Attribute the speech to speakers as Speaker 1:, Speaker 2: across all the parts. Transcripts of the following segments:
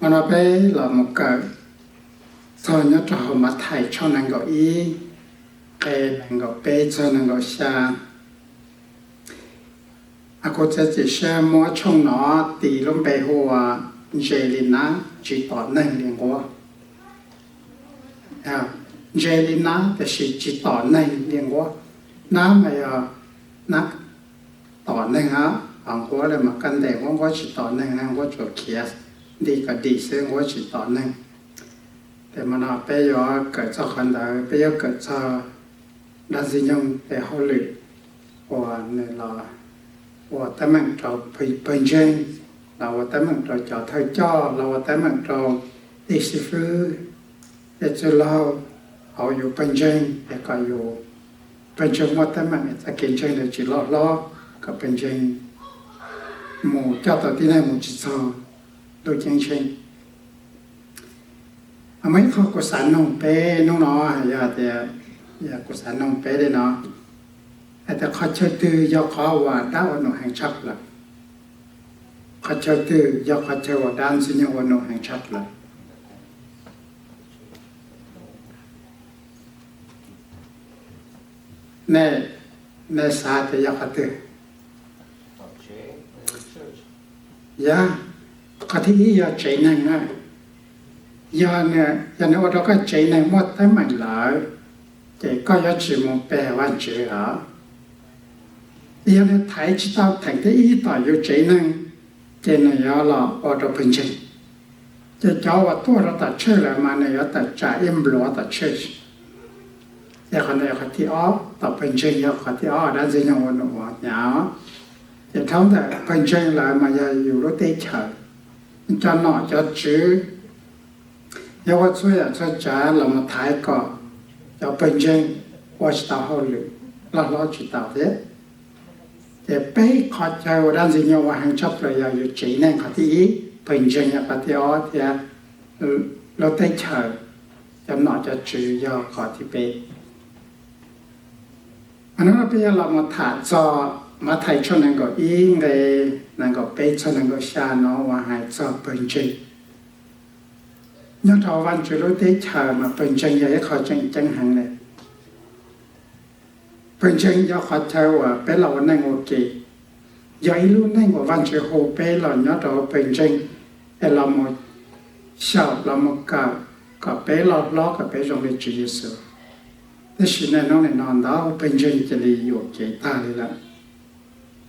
Speaker 1: mà nó bé là một cái thôi nhớ cho họ mặt thầy cho nàng gọi ý cái nàng gọi bé cho nàng gọi xa cô sẽ chỉ xe mua trong nó thì lúc bé hoa dễ lên ná chỉ tỏ nâng liền qua dễ lên ná thì chỉ tỏ nâng liền qua ná mà ná tỏ nâng á hàng qua là mà căn đề cũng có chỉ tỏ nâng năng có chỗ kia đi cả đi sẽ có chỉ tỏ nângแต่มันเอาไปย่อเกิดจากคนใดไปย่อเกิดจากดัชนีแต่เขาหลุดว่าเนี่ยเราแต่มันเราเป็นเช่นเราแต่มันเราจะเท่าจ้อเราแต่มันเราดิสิฟื้นแต่จะเราเอาอยู่เป็นเช่นแต่ก็อยู่เป็นเช่นว่าแต่มันจะกินเช่นเดี๋ยวจีล้อก็เป็นเช่นหมู่เจ้าตัวที่ไหนหมู่จิตโตโดยจริงmấyเขากุศลน้องเป้น้องน้อยอย่ากุศลน้องเป้เลยเนาะแต่เขาเชื่อถือยกเขาว่าดาวหนูแห่งชัดละเขาเชื่อถือยกเขาเชื่อว่าด้านสิ่งวันหนูแห่งชัดละในศาสตร์ยกเขาถือยาเขาที่ยาใจนั่งนะgiờ này ở đó cái chế này mất tới mạnh lỡ chế có giá trị một bè văn chế ở giờ này thấy chỉ tao thành cái ý tỏ vô chế này giờ là ở đó bình trình chế cháu và tôi đã tập chơi lại mà này ở tập trả im lúa tập chơi giờ còn này họ thì tập bình trình giờ họ thì đã gì nhau nó nhỏ chế thống thì bình trình lại mà giờอยู่รถเตะเฉยcho nó cho chữยาวช่วยช่วยจ้าเรามาถ่ายก่อนจะเป็นเช่นว่าจะเอาหรือเราจะเอาเด็ดแต่ไปขอใจว่าด้านสิ่งว่าหันชอบเลยอยู่จีนเขาที่เป็นเช่นเขาที่ที่เราได้เชิญจำหน่ายจะจือยอขอที่ไปอันนั้นเราไปเรามาถ่ายจอมาถ่ายช่วงนั้นก็อีเลยนั่นก็ไปช่วงนั้นก็ชาเนาะว่าให้จอเป็นเช่นnhớ thọ văn chữ đối tế chờ mà bình chân vậy khó chân hàng này bình chân do khó theo à bé là này một kỳ vậy luôn này của văn chữ hồ bé là nhớ thọ bình chân là một sao là một cả bé lo cả bé trong lịch chữ Giêsu thế sự này nó đó bình chân chỉ làอยู่kỳ ta đi là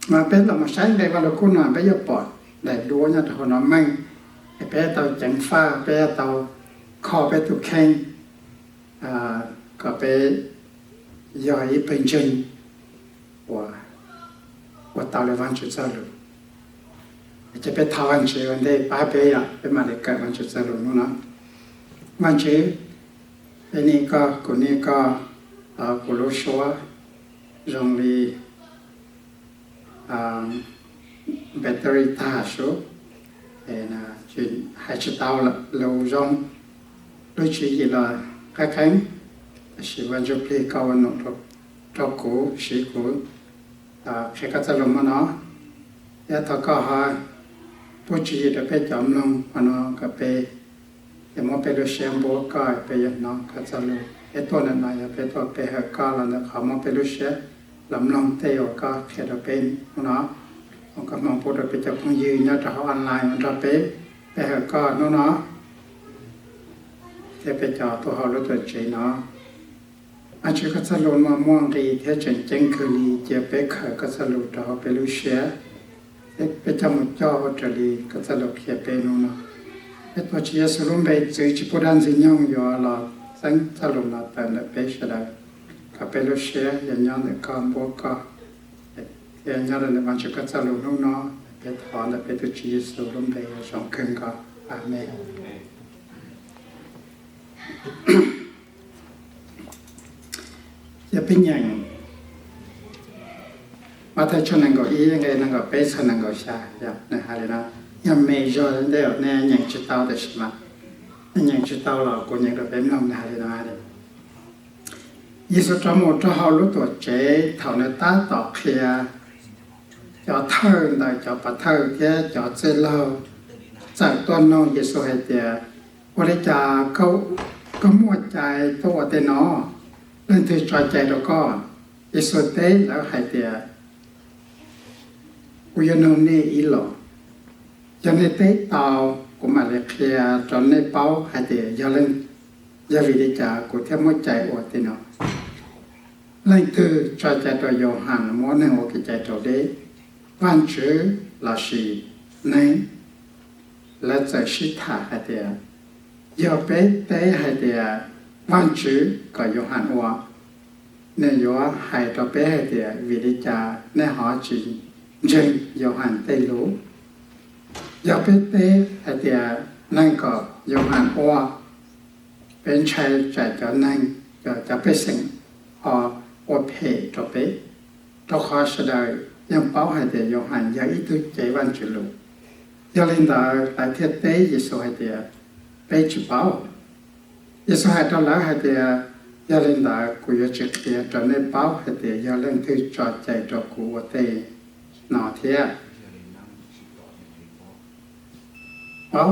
Speaker 1: mà bé là một sáng đây vào lúc nào bé giúp bỏ để đua nhớ thọ nó mang bé tàu chẳng pha bé tàu kho bé tụ khen có bé giỏi bình chân của tàu là văn chữ sao được chỉ bé thao văn chữ vấn đề ba bé bé mà để cả văn chữ sao được nó văn chữ bên này có của này có của lô số dùng đi battery ta số chuyện hai chiếc tàu là lâu rong đôi chỉ gì là các cánh chỉ quan trọng là cao nộp trọc cổ sĩ cổ khi các gia lông mà nó ya thọ có hai bố chỉ để bé chậm lông mà nó cà phê để mua bé đồ xem bố coi bé nó các gia lông cáiตัวนั้นมาbéตัวbé hơi cao là nóเขาmua bé đồ xem làm lông tây ở cao khi đó bé nó ông có mong phụ được bị chụp không dư nhớ cho họ online mà cho bé họ có nó thế bây giờ tôi họ rất là chế nó anh chỉ có sản lượng mà mua đi thế chân cứ đi chỉ bé khởi có sản lượng cho họ bé lưu share thế bây giờ một cho họ trở đi có sản lượng kia bé nó thế tôi chỉ sản lượng bé chỉ phụ đan gì nhau giờ là sản lượng là tận là bé sẽ được có bé lưu share giờ nhau để con bố con thì nhớ là bạn chỉ có sản lượng nó bé thọ là bé tôi chỉ sản lượng bé trong cơn có amen giờ bây giờ mà thấy cho nàng gọi ý nghe nàng gọi bé cho nàng gọi xa giờ này hay là nhà mẹ rồi đây ở nè nhận chữ tao để xem mà nhận chữ tao là của nhận được bé lòng này là đấy Giêsu trong một cho họ lúc tuổi trẻ thảo này ta tỏ kia cho thơ này cho bà thơ kia cho chơi lâu จากตัวน้องเยซูให้เดียบริจาก็มั่วใจตัวเตนอเรื่องที่จอยใจเราก็เยซูเต้แล้วให้เดียอุยนนนี่อีหลอจะในเต้เตากูมาเลเซียจนในเป้าให้เดียยาเล่นยาวิริจากูเทียมมั่วใจโอเตนอเรื่องที่จอยใจตัวโยฮันมั่วหนึ่งโอกิใจตัวเด้วันชื่อลาชีในและจะชิดาให้เดียยอเป้เต้ให้เดียวันชื่อก็โยฮันว่าในโยให้ตัวเป้ให้เดียวิริจาในหอจริงจึงโยฮันเต้รู้ยอเป้เต้ให้เดียนั่นก็โยฮันว่าเป็นชายใจจะนั่งจะไปสิ่งอเพตัวเป้ตัวขอแสดงยังเป้าให้เดียโยฮันยังอีตุใจวันจุลุยาลินดาหลายเทียเต้เยซูให้เดียไปจุเป้าเยซูให้ตัวแล้วให้เดียยาลินดากูยจิตเดียจนในเป้าให้เดียยาลินที่จอดใจตัวกูว่าเต้หน่อเทียเอา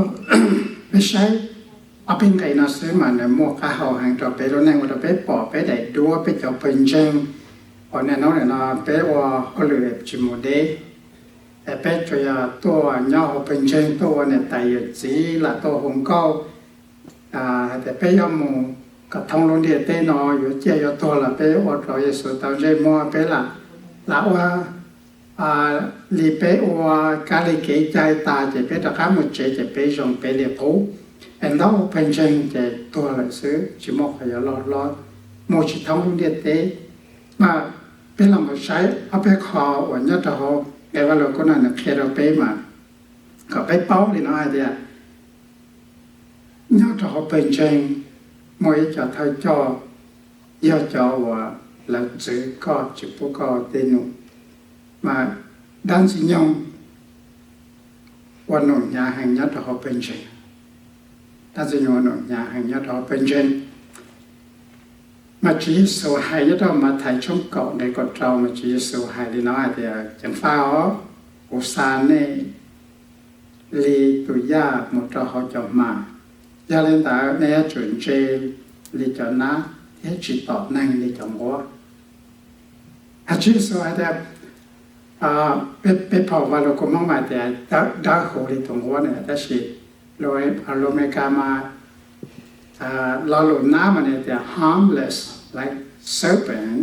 Speaker 1: ไม่ใช่เอาเป็นไก่น่าซื้อมาเนี่ยมั่วข้าวหางตัวไปแล้วนั่งว่าไปปอไปได้ดัวไปจับเป็นเชิงพอเนี่ยน้องเนี่ยนะไปว่าเขาเลยจิโมเดแต่ไปช่วยตัวเนาะเป็นเชิงตัวเนี่ยไต่สีละตัวหงเก้าแต่ไปยอมมูกับทองลงเดียเต้นออยู่เจียตัวละไปอดรอยสุดตอนใจมัวไปละว่าลีไปว่ากาลิเกใจตาจะไปตะขามุเจจะไปจงไปเลี้ยผู้เอ็นเราเป็นเชิงจะตัวละซื้อจิโมขยะรอโมชิทองลงเดียเต้มาเป็นลำบากใช้เอาไปขอวันยอดทองแกว่าเราก็นั่นเคเราไปมาก็ไปเป้าเลยน้อยเดียยอดทองเป็นเชิงมวยจะทายจ่อยอดจ่อว่าเราซื้อก็จิบปุ๊กก็เตนุมาด้านสิยองวันหนุ่มยาแห่งยอดทองเป็นเชิงด้านสิยองหนุ่มยาแห่งยอดทองเป็นเชิงมาจีสูหายยอดมาไทยช่องเกาะในกฎเรามาจีสูหายดีน้อยเดียจังฟ้าอุษาเนลีตุยาหมดเราเขาจะมายาเล่นตาในจุนเจลีจนะเอจิตต่อนั่งลีจงหัวอาชีพสวยแต่เป็นพอว่าเราก็มองมาแต่ดาวหัวลีจงหัวเนี่ยแต่สิโดยอารมณ์ในการมาเราหลุดน้ำมันเนี่ยแต่ harmless like serpent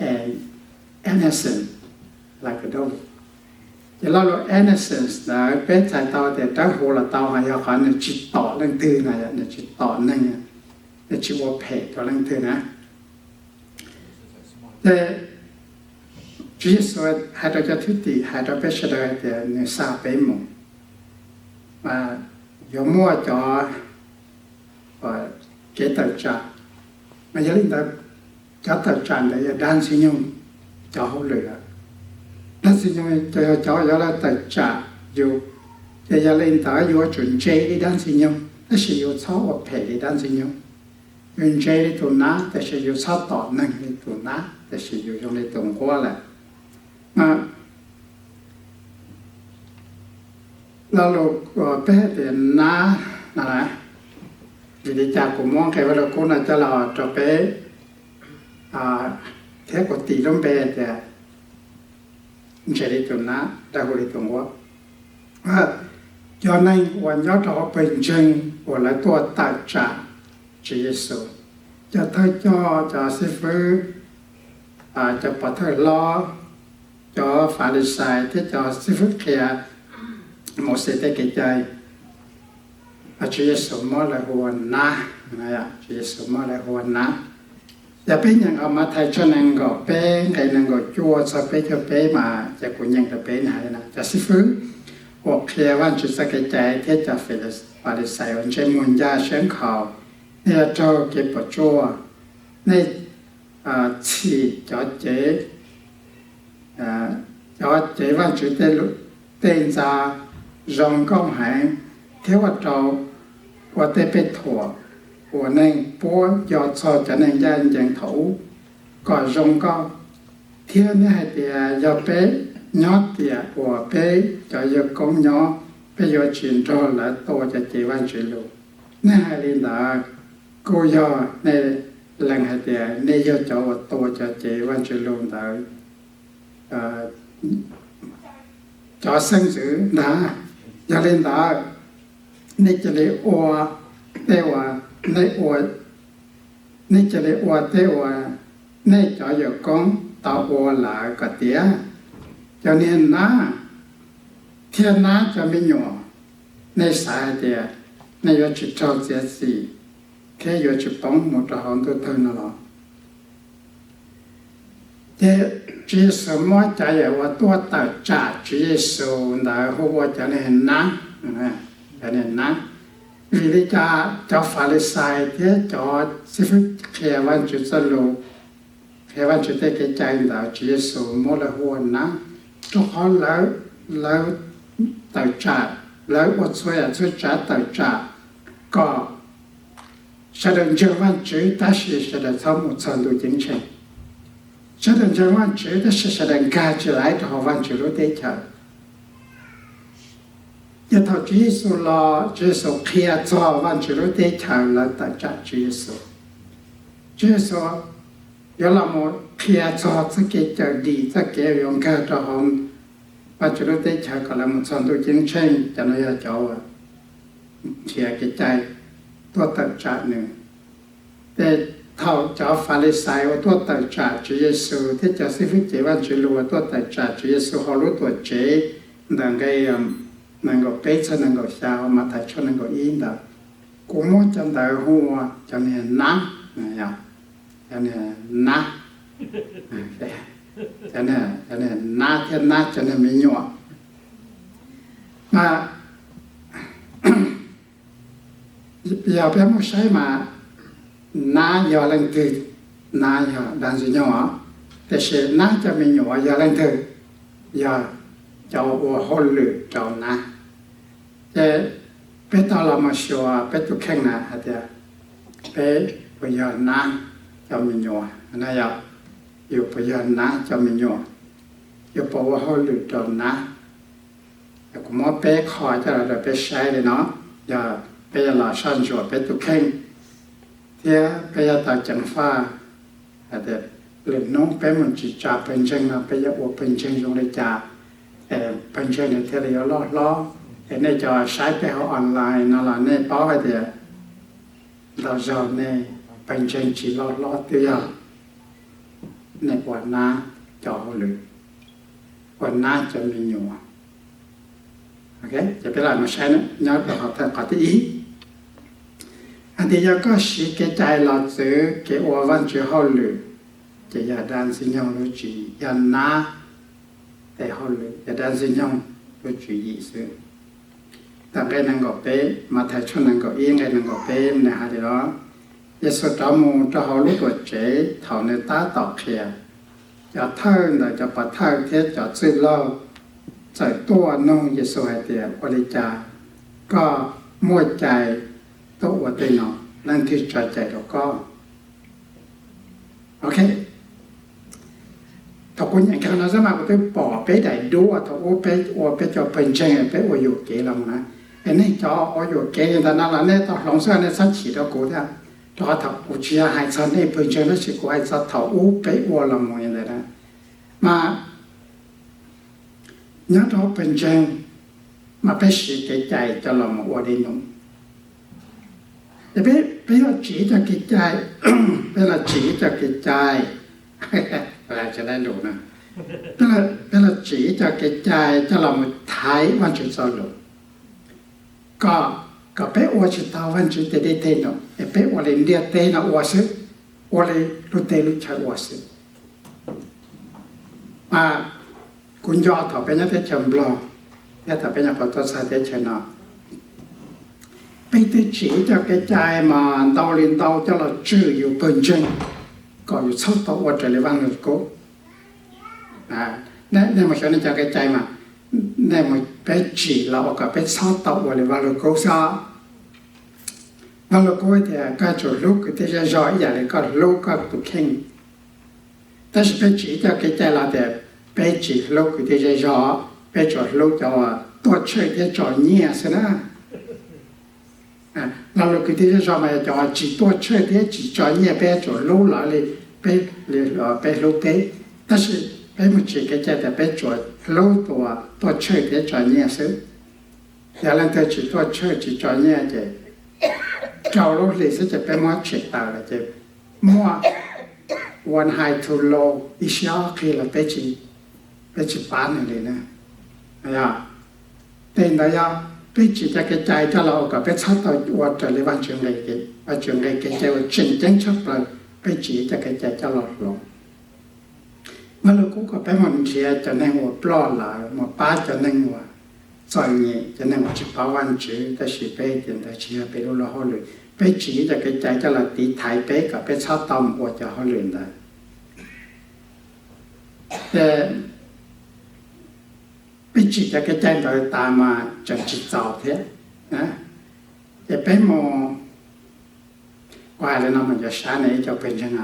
Speaker 1: and innocent like a dove จะเราหลุด innocence นะเป็นใจต่อแต่ดาวหัวเราต่อมาอย่างเขาเนี่ยจิตต่อเรื่องตื่นอะไรเนี่ยจิตต่อนั่งเนี่ยจิตว่าเพลต่อเรื่องตื่นนะแต่จีสวดให้เราจะทุติให้เราไปแสดงแต่เนี่ยทราบไปหมดมาโยมมั่วจอkế tập trạng mà gia đình ta cho tập trạng là đan sinh nhung cho hậu lửa đan sinh nhung cho là tập trạng dù gia đình ta dù chuẩn chế đi đan sinh nhung nó sẽ dù sáu hoặc thể đi đan sinh nhung chuẩn chế đi tụi ná ta sẽ dù sáu tỏ năng đi tụi ná ta sẽ dù trong đi tụi qua là mà là lúc bé thì ná là vì để cha của mong cái vào cô là cho là cho bé thế của tỷ đông bé thì sẽ đi tuần ná đã hồi đi tuần qua cho nênวันยอดเราเป็นจริงวันละตัวตัดจากจีเยซูจะเธอจะสิฟื้นจะปะเธอล้อจะฟาริสัยที่จะสิฟื้นเขียโมเสสได้เกิดใจจีเยซูมอลหัวนะนะจีเยซูมอลหัวนะจะเป็นอย่างเอามาไทยชนังก็เป็นไงนังก็จัวสเปจะเป็นมาจะกุญยังจะเป็นหายนะจะสิฟื้นหัวเคลียวันจุดสกัดใจที่จะเฟลส์ปาริสัยวันเชมุนยาเชิงเขาเนี่ยเจ้าเก็บปจัวในฉีจอเจจอเจวันจุดเต้นจารองก้องหายเทวดาว่าเตเป็ดถั่วหัวหนึ่งปัวยอดซอจะหนึ่งยันยังถูก่อนรงก็เที่ยวนี่ให้เดียยอเป๊ยอดเดียหัวเป๊ยจะยกงยอไป bây giờ chuyện cho là tôiจะเจวันช่วยลูกน่าเรียนด่ากูยอในหลังหายใจในยอดจอตัวจะเจวันช่วยลูกด่าจอ生死ด่าอย่าเรียนด่าในจะเลยอัวเตว่าในอัวในจะเลยอัวเตว่าในจออยู่กองตาอัวหลาก็เตียจะเนียนนะเทียนนะจะไม่หย่อในสายเดียในยอดจุดเท่าเสียสีแค่ยอดจุดป้องหมดหอนตัวเธอนั่นหรอแต่จีสมอใจว่าตัวตัดจ่าจีสูนะหัวจะเห็นนะจะเห็นนะวิริจาเจ้าฟาริสัยเที่ยจอสิฟเขียวันจุดสรุปเขียวันจุดเตะใจดาวจีสูมอละหัวนะทุกคนแล้วตัดจ่าแล้วอดช่วยจ่าตัดจ่าก็แสดงเจวันจุดแต่是แสดงทั้งหมดสันดูจริงใช่แสดงเจวันจุดแต่是แสดงการจุดไหลทวันจุดรู้ได้เฉยยาทอจีสุลาจีสุเขียจอวันจุดรู้ได้เฉยแล้วตัดจ่าจีสุยาละโมเขียจอสักเกจดีสักเกยองการทหารวันจุดรู้ได้เฉยก็แล้วมันสันดูจริงใช่จะน้อยจอเขียกิจใจตัวตัดจ่าหนึ่งแต่เท่าเจ้าฟาริสัยว่าตัวตัดจ่าจุเยซูที่จะสิฟิเจวันจุลัวตัวตัดจ่าจุเยซูเขารู้ตัวเจดังไงนั่งก็เป๊ะนั่งก็ชาวมาถ่ายชนนั่งก็อินดากูมั่วจันดาหัวจะเนี่ยนะเนี่ยจะเนี่ยนะจะเนี่ยนะแค่นะจะเนี่ยไม่หยวมาอย่าไปมั่วใช้มาน้ายอลังถือนายอดันสิญญาแต่เชน้าจะไม่หยัวยอลังถือยอเจ้าอัวฮอลลือเจ้านะแต่เป็นตอนเรามาชัวเป็นตุกแข่งนะฮะเดียเป็นพยานนะเจ้าไม่หยัวนะยออยู่พยานนะเจ้าไม่หยัวอยู่ปวฮอลลือเจ้านะแต่กูมอเป๊ะคอจะเราไปใช้เลยเนาะอย่าไปหล่อชันชัวเป็นตุกแข่งเที่ยไปยาตาจังฟ้าแต่เรื่องน้องไปมันจิจ่าเป็นเชิงนะไปยาอวบเป็นเชิงยงเลยจ่าเป็นเชิงในเทเลล้อในจอใช้ไปเขาออนไลน์นั่นแหละในป้อไปเดียเราจะในเป็นเชิงจีล้อเตี้ยในวันน้าจอหรือวันน้าจะมีอยู่โอเคจะไปหลังมาใช้นะย้อนไปขอแต่ขอที่อีอันที่ยังก็สีเกใจเราซื้อเกอวันจุฮอลลือจะยาดันสิญญงรู้จียันนาแต่ฮอลลือยาดันสิญญงรู้จีอีซื้อแต่ไงนั่งก็เป๊ะมาถ่ายชนนั่งก็เองไงนั่งก็เป๊ะนะฮะเดี๋ยวยาสุดจมูกจะฮอลลูตัวเจ๋เท่าในตาต่อเขียจะเท่าไหนจะปัดเท่าเทียจะซื้อเล่าใส่ตัวน้องยาสุให้เดียบริจาก็มั่วใจตัวเต็นอนั่นที่ใจเราก็โอเคถ้าคุณอย่างนั้นสมัครไปปอไปได้ดูถ้าโอไปจะเป็นเช่นไปโออยู่เกลังนะอันนี้จะโออยู่เกลังแต่นั่นแหละเนี่ยต้องลองสักเนี่ยสักฉีดแล้วกูเนี่ยถ้าถ้าอุจจาระให้สันนี่เป็นเช่นนั้นสิกูให้สักถ้าโอไปโอละมวยเลยนะมาเนี่ยถ้าเป็นเช่นมาไปฉีดใจจะลองมาโอได้นุ่มแต่ไปเราจีจะกิจใจไปเราจีจะกิจใจอะไรจะได้รู้นะไปเราจีจะกิจใจจะเรามาท้ายวันจุดสรุปก็ไปอวดจุดท้ายวันจุดเด็ดเท่าไปอวดเดียเท่าอวดซึอวดรู้เตรู้ชัดอวดซึมาคุณยอดถอดไปนั่นเป็นจำลองแต่ถ้าเป็นอย่างพอตัวสายเดชนะไปที่จีจะกระจายมาดาวเรียนดาวจะเราชื่ออยู่เป็นจริงก็อยู่ชอบตัววัดจะเรียกว่าเงินกู้เนี่ยมาชนจะกระจายมาเนี่ยมาไปจีเราก็ไปชอบตัววัดเรียกว่าเงินกู้ซะว่าเงินกู้เนี่ยก็จะลูกที่จะย่อยอย่างนี้ก็ลูกก็ตุกเข่งแต่ไปจีจะกระจายเราแต่ไปจีลูกที่จะย่อไปจอดลูกจะว่า ตัวเชื่อที่จอเนี่ยสินะเราเราคือที่จะจอมาจอจีตัวเชื่อที่จีจอเนี่ยไปจอรู้หล่อเลยไปรู้ไปแต่是ไปมันจีก็จะแต่ไปจอรู้ตัวเชื่อที่จอเนี่ยสิอย่างนั้นแต่จีตัวเชื่อจีจอเนี่ยจะเจ้ารู้เลยสิจะไปมั่วเช็ดตาเลยจะมั่ววันไฮทูโลอิชยาคือเราไปจีปานเลยนะแต่ในยาไปจีจะกระจายจะเราก็ไปชัดตัววัดจะเรียกว่าจึงเลยqueว่าจึงเลยqueจะว่าจึงจังชัดเลยไปจีจะกระจายจะหลอดลงเมื่อเราก็ไปมันเชียจะนั่งว่าปลอดหลายมาป้าจะนั่งว่าซอยนี้จะนั่งว่าจะป้าวันจืดแต่สิไปเดินแต่เชียไปรู้ละเขาเลยไปจีจะกระจายจะเราตีไทยไปกับไปชัดตอมว่าจะเขาเลยได้แต่ไปจีจะกระจายโดยตามมาจะจิตเจ้าเท่นะจะไปมองว่าแล้วนะมันจะช้าไหนจะเป็นยังไง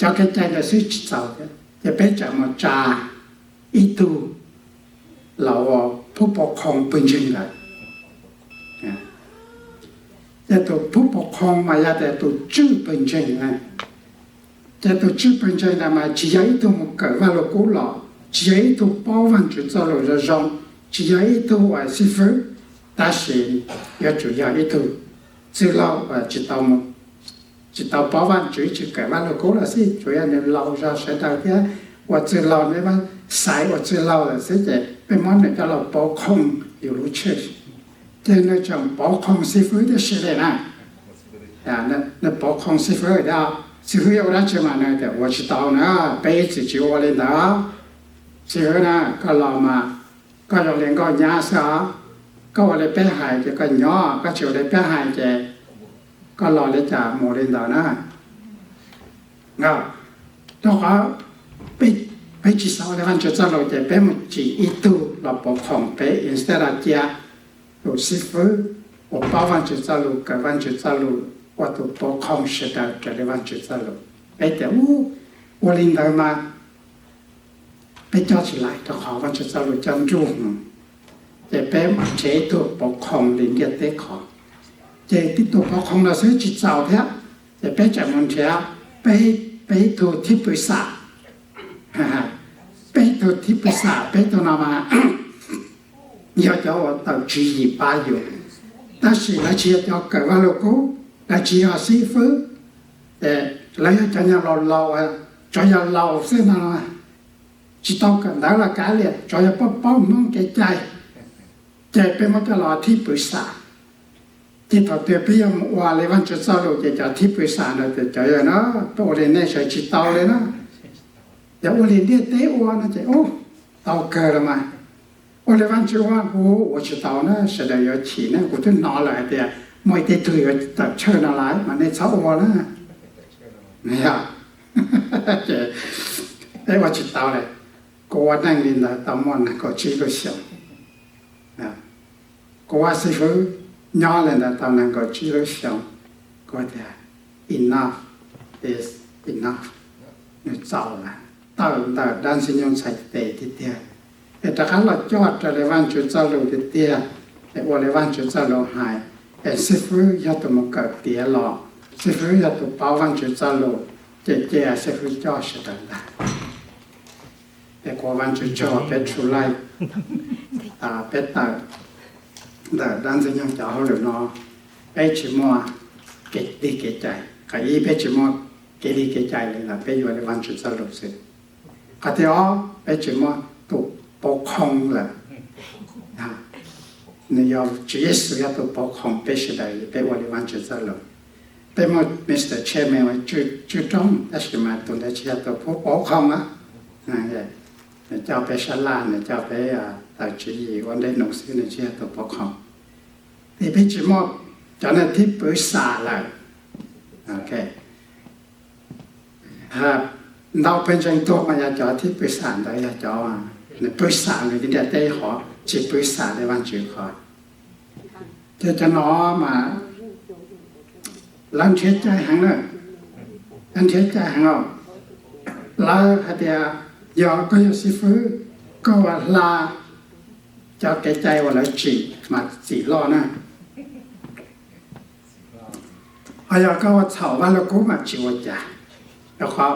Speaker 1: จะกระจายจะซื้อจิตเจ้าเท่จะไปจะมาจ่าอีตูเราผู้ปกครองเป็นยังไงแต่ตัวผู้ปกครองมาแต่ตัวชื่อเป็นยังไงแต่ตัวชื่อเป็นใจนะมา只要一头我搞完了过了，只要一头包完就走了就让，只要一头还是分，但是要主要一头，知道知道包完就搞完了过了是主要你老着谁到的，我知道你们晒我知道了是的，被么那个老包空有路去，在那种包空是分的事的呢，那包空是分的。只会有人去嘛呢的，我知道呢，杯子就我领导，只会呢ก็เรามาก็เราเรียนก็ยาซะก็ว่าเลยไปหายจะก็ย่อก็เฉียวเลยไปหายจะก็เราเลยจะโมเรียนต่อนะเนาะต้องเขาไปจีสาวเลยวันจะจะเราจะไปมันจีอีตูเราปกครองไปอินสตาเจียตัวสิฟื้น我八万就走路，9万就走路。我都不空时的这里往去走路，哎的我领导嘛，被叫起来，就好往去走路讲住，这边这都不空领的得考，这地都不空了，所以去找他，这边讲问题啊，被都提不上，哈哈，被都提不上，被都那么，要叫我到G28有，但是那些要搞完了过。là chỉ là sĩ phứ để lấy cho nhà lò cho nhà lò xem nào chỉ tao cần đó là cái liệt cho nhà bao mong cái chạy bên một cái lò thi bự xả thì thọ tuyệt bây giờ qua lấy văn cho sao rồi cho thi bự xả rồi để cho nhà nó tôi lên đây sẽ chỉ tao lên đó để tôi lên đây tế qua nó chạy tao cờ rồi mà tôi lấy văn cho qua tôi chỉ tao nó sẽ để chỉ nó của tôi nói lại thì mọi cái tuổi tập chơi nào lại mà nên xấu quá đó này đấyว่าจิตเตาเลยก็ว่านั่งลินละตามอนก็ชี้ก็เสียงก็ว่าสิฟื้นย้อนเลยนะตอนนั้นก็ชี้ก็เสียงก็แต่ enough is enough เนี่ยเจ้าละต่อด้านสิยงใส่เตะทีเดียวแต่ถ้าเขาเราจอดจะเลยวันจุดเจ้าลงทีเดียวแต่ว่าเลยวันจุดเจ้าลงหาย师傅要怎么搞别了？师傅要都包完就走路，这师傅教识的啦。过完就叫别出来，别打，但是用教好了喏，别去么给力给ใจ，可以别去么给力给ใจเลย啦，别以为完就走路是，可是别去么都不空了，你要职业事业都包空必须的，被我的完全走了。被我 Mr. Chairman 我最终但是嘛，懂得企业都不包空啊，จะไปฉลาดจะไปตัดจีวันได้หนุ่มซื้อในเชียตัวปกครองที่พิจิมอบเจ้าหน้าที่ปรึกษาเลยโอเคเราเป็นจังตัวมาอยากจะที่ปรึกษาได้อยากจะปรึกษาเลยที่เดียวได้ขอจีปรึกษาในวันจีขอจะน้อมาลังเชื่อใจหังเลยลังเชื่อใจหังเราแล้วเดียยอก็ยอสิฟื้น ก็ว่าลาจะแก่ใจว่าเราจีมาสี่ล้อนะเอาอย่างก็ว่า草完了过嘛จีว่าจ้าแล้วเขา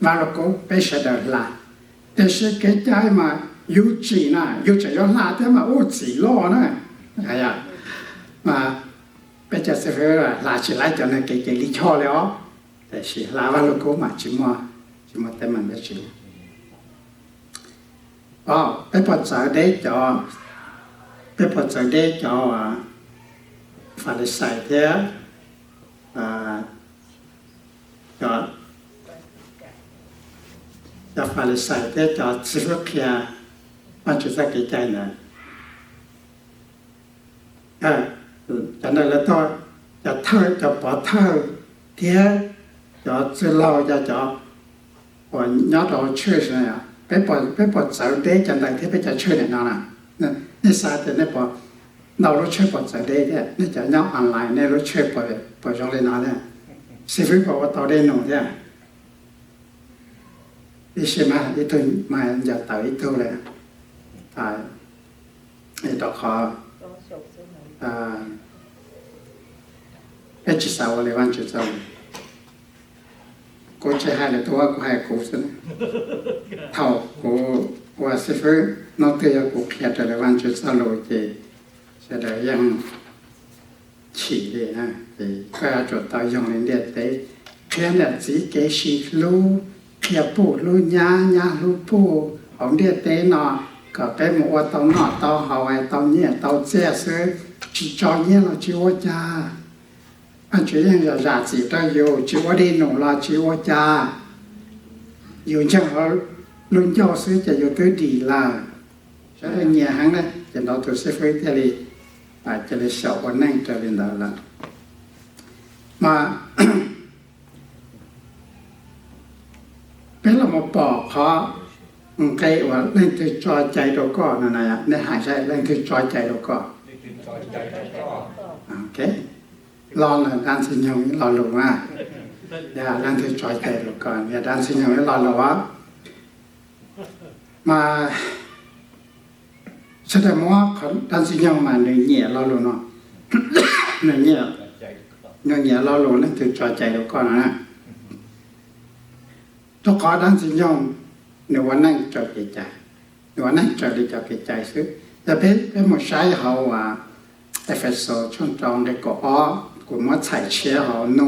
Speaker 1: 完了过ไปเสด็จลาแต่是แก่ใจมา有จีนะ有จะ要ลาแต่มาโอ้จีล้อนะ哎呀มาไปจะเสด็จลา起来就那给离超了แต่是ลา完了过嘛จีมาแต่มันไม่จีอ๋อไปพอใจได้จ่อไปพอใจได้จ่อฟาริสัยเถอะจ่อฟาริสัยเถอะจ่อสิรุขียมันจะสักกี่ใจนะจากนั้นแล้วก็จะเท่าจะปอเท่าเถอะจ่อจะเล่าจ่อว่าย้อนเราเชื่อใช่ไหมอ่ะไปปอดสาวเด็กจันทร์ที่ไปจะเชื่อเนี่ยนั่นน่ะนี่สาเหตุเนี่ยปอเรารู้เชื่อปอดสาวเด็กเนี่ยนี่จะย้อนออนไลน์เนี่ยรู้เชื่อปอดจงเลยนั่นเนี่ยสิฟิบอกว่าต่อได้หนูเนี่ยดิฉันมาอีตัวมาจะต่ออีตัวเลยไอ้ดอกคอไอ้จิตสาวเลยวันจิตสาวกูจะให้เลยตัวกูให้กูสินะเท่ากูว่าสิฟินอกจากกูเขียนเลยวันจิตสาวเลยจะได้ยังฉี่เลยนะก็จะต่อยงเรียนได้เขียนแบบสีเกชีรู้เขียนปูรู้ยารู้ปูของเรียนได้เนาะก็ไปหมดตอนนอตอนหอยตอนเนี่ยตอนเจ้าซื้อจีจอเนี่ยเราจีว่าจ้าอันที่ยังจะราศีได้อยู่จีว่าได้หนูเราจีว่าจ้าอยู่จังเขาลุงเจ้าซื้อจะอยู่ตัวดีละใช่เนี่ยฮังนะจะเราตัวเซฟไว้เท่าไรอาจจะเลยสอบวันนั่งจะเรียนได้ละมาเป็นเรามาบอกเขาใครว่าเรื่องที่จอยใจเราก็นั่นนะในหายใจเรื่องที่จอยใจเราก็โอเครอเลยด้านสิ่งอย่างนี้รอลงมาอย่าเรื่องที่จอยใจเราก่อนอย่าด้านสิ่งอย่างนี้รอลงว่ามาแสดงว่าด้านสิ่งอย่างมาหนึ่งเหนี่ยเราลงเนาะหนึ่งเหนี่ยเราลงเรื่องที่จอยใจเราก่อนนะต้องขอด้านสิ่งอย่างในวันนั้นจอดใจในวันนั้นจอดใจซึ่งแต่เป็นหมดใช้เขาว่าเอฟเอสโซช่วงจองได้ก็อ๋อกลุ่มว่าใส่เชื้อเขาโน้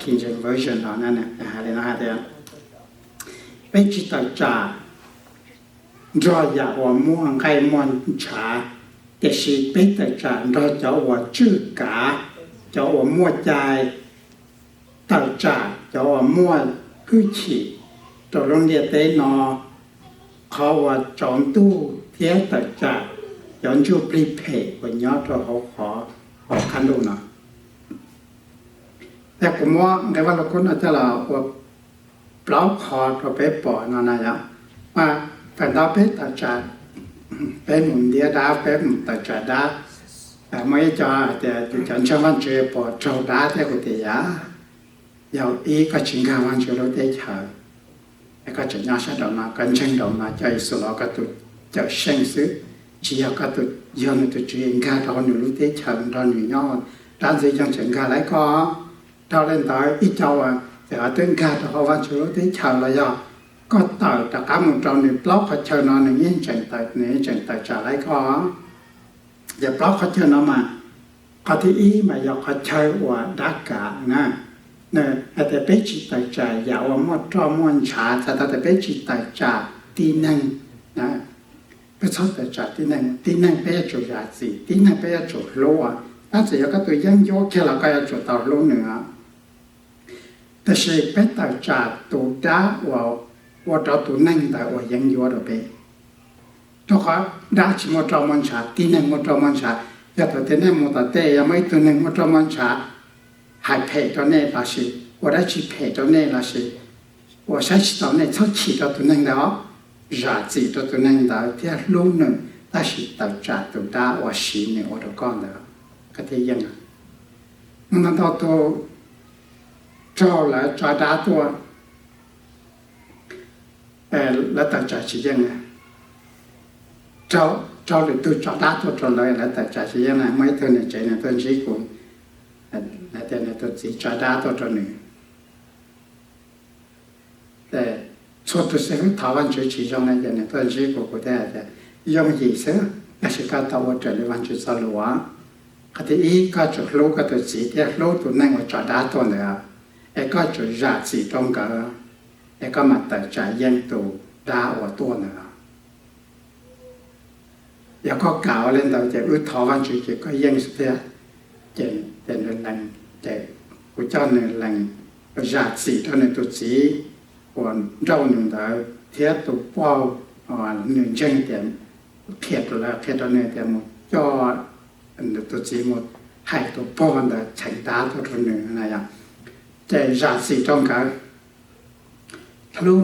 Speaker 1: คิงเจนเวอร์ชันเขานั่นน่ะอะไรนะเดียวเป็นจิตจ่ารออยากว่าม่วงไก่ม่วงชาแต่สิเป็นแต่จารอจะว่าจื้อกาจะว่ามั่วใจต่อจ่าจะว่ามั่วคือฉีตัวโรงเรียนเต้นอเขาว่าจองตู้เทียต่อจ่าย้อนชูปรีเพย์วันย้อนตัวเขาขอคันดูนะแต่ผมว่าในวันละคนอาจจะเราว่าเปล่าคอตัวไปปอนั่นนะจ๊ะว่าแฟนดาวเป็นต่อจ่าเป็นหมุนเดียดาเป็นต่อจ่าดาแต่ไม่จ่าแต่ฉันชอบวันเจอปอโจดาแต่กุฏิยา要一个情感完全都得瞧，一个怎样说到那感情到那在所那个都叫生死，只要个都要那都只应该到你路得瞧到你要，但是像情感来讲，到人到一朝啊，就要等下到完全都得瞧了呀，ก็ต่อแต่การมุ่งตรงนี้ปลอกเขาเชิญนอนอย่างนี้จังแต่นี้จังแต่จะไรก็อย่าปลอกเขาเชิญนอนมาเขาที่อีมาอยากเขาเชิญว่าดักกะนะเนี่ยแต่เป็นจิตใจอย่าว่ามัวจอมวนชาแต่เป็นจิตใจตีนั่งนะเป็นชอบแต่ใจตีนั่งเป็นจุดราศีตีนั่งเป็นจุดโลอ่ะถ้าเสียก็ตัวยังโยกแค่เราก็จะจุดต่อโลเหนือแต่สิ่งเป็นแต่ใจตัวด้าว่าเราตัวนั่งแต่ว่ายังโยกเราไปตัวเขาด้าชิมัวจอมวนชาตีนั่งมัวจอมวนชาอย่าตัวตีนั่งมัวแต่เตะยังไม่ตัวนั่งมัวจอมวนชา还陪着那那些，我来去陪着那些，我想去到那超起到都能到，热子都能到，这路呢，但是到家到家我心里我都讲的，个这样啊，那到都招来抓大多，แล้ว到家是这样啊， cho được tôi cho đá tôi cho lời là tại trả chỉ là mấy thứ này chạy là tôi chỉ cũng là tên là tôi chỉ cho đá tôi cho nữa để số tôi sẽ thảo luận chỉ trong này là tôi chỉ của tôi là dùng gì chứ là sự cao tàu trở lại văn chương sau lúa cái thứ ý có chỗ lúa có tôi chỉ thì lúa tôi năng ở cho đá tôi nữa ai có chỗ giá trị trong cái ai có mặt tại trả dân tù đá ở tôi nữa giờ có cạo lên đầuจะอึดทอวันจุก็ยังสุดท้ายจะเป็นแรงจะกูเจ้าหนึ่งแรงประหยัดสีเท่านั้นตัวสีวันเจ้าหนึ่งแต่เทียบตัวป้อหนึ่งเชิงแต่เพียรแล้วเพียรตัวนี้แต่หมดจ่อตัวสีหมดให้ตัวป้อแต่ใช้ตาตัวหนึ่งอะไรอย่างจะหยัดสีต้องการลุ่ม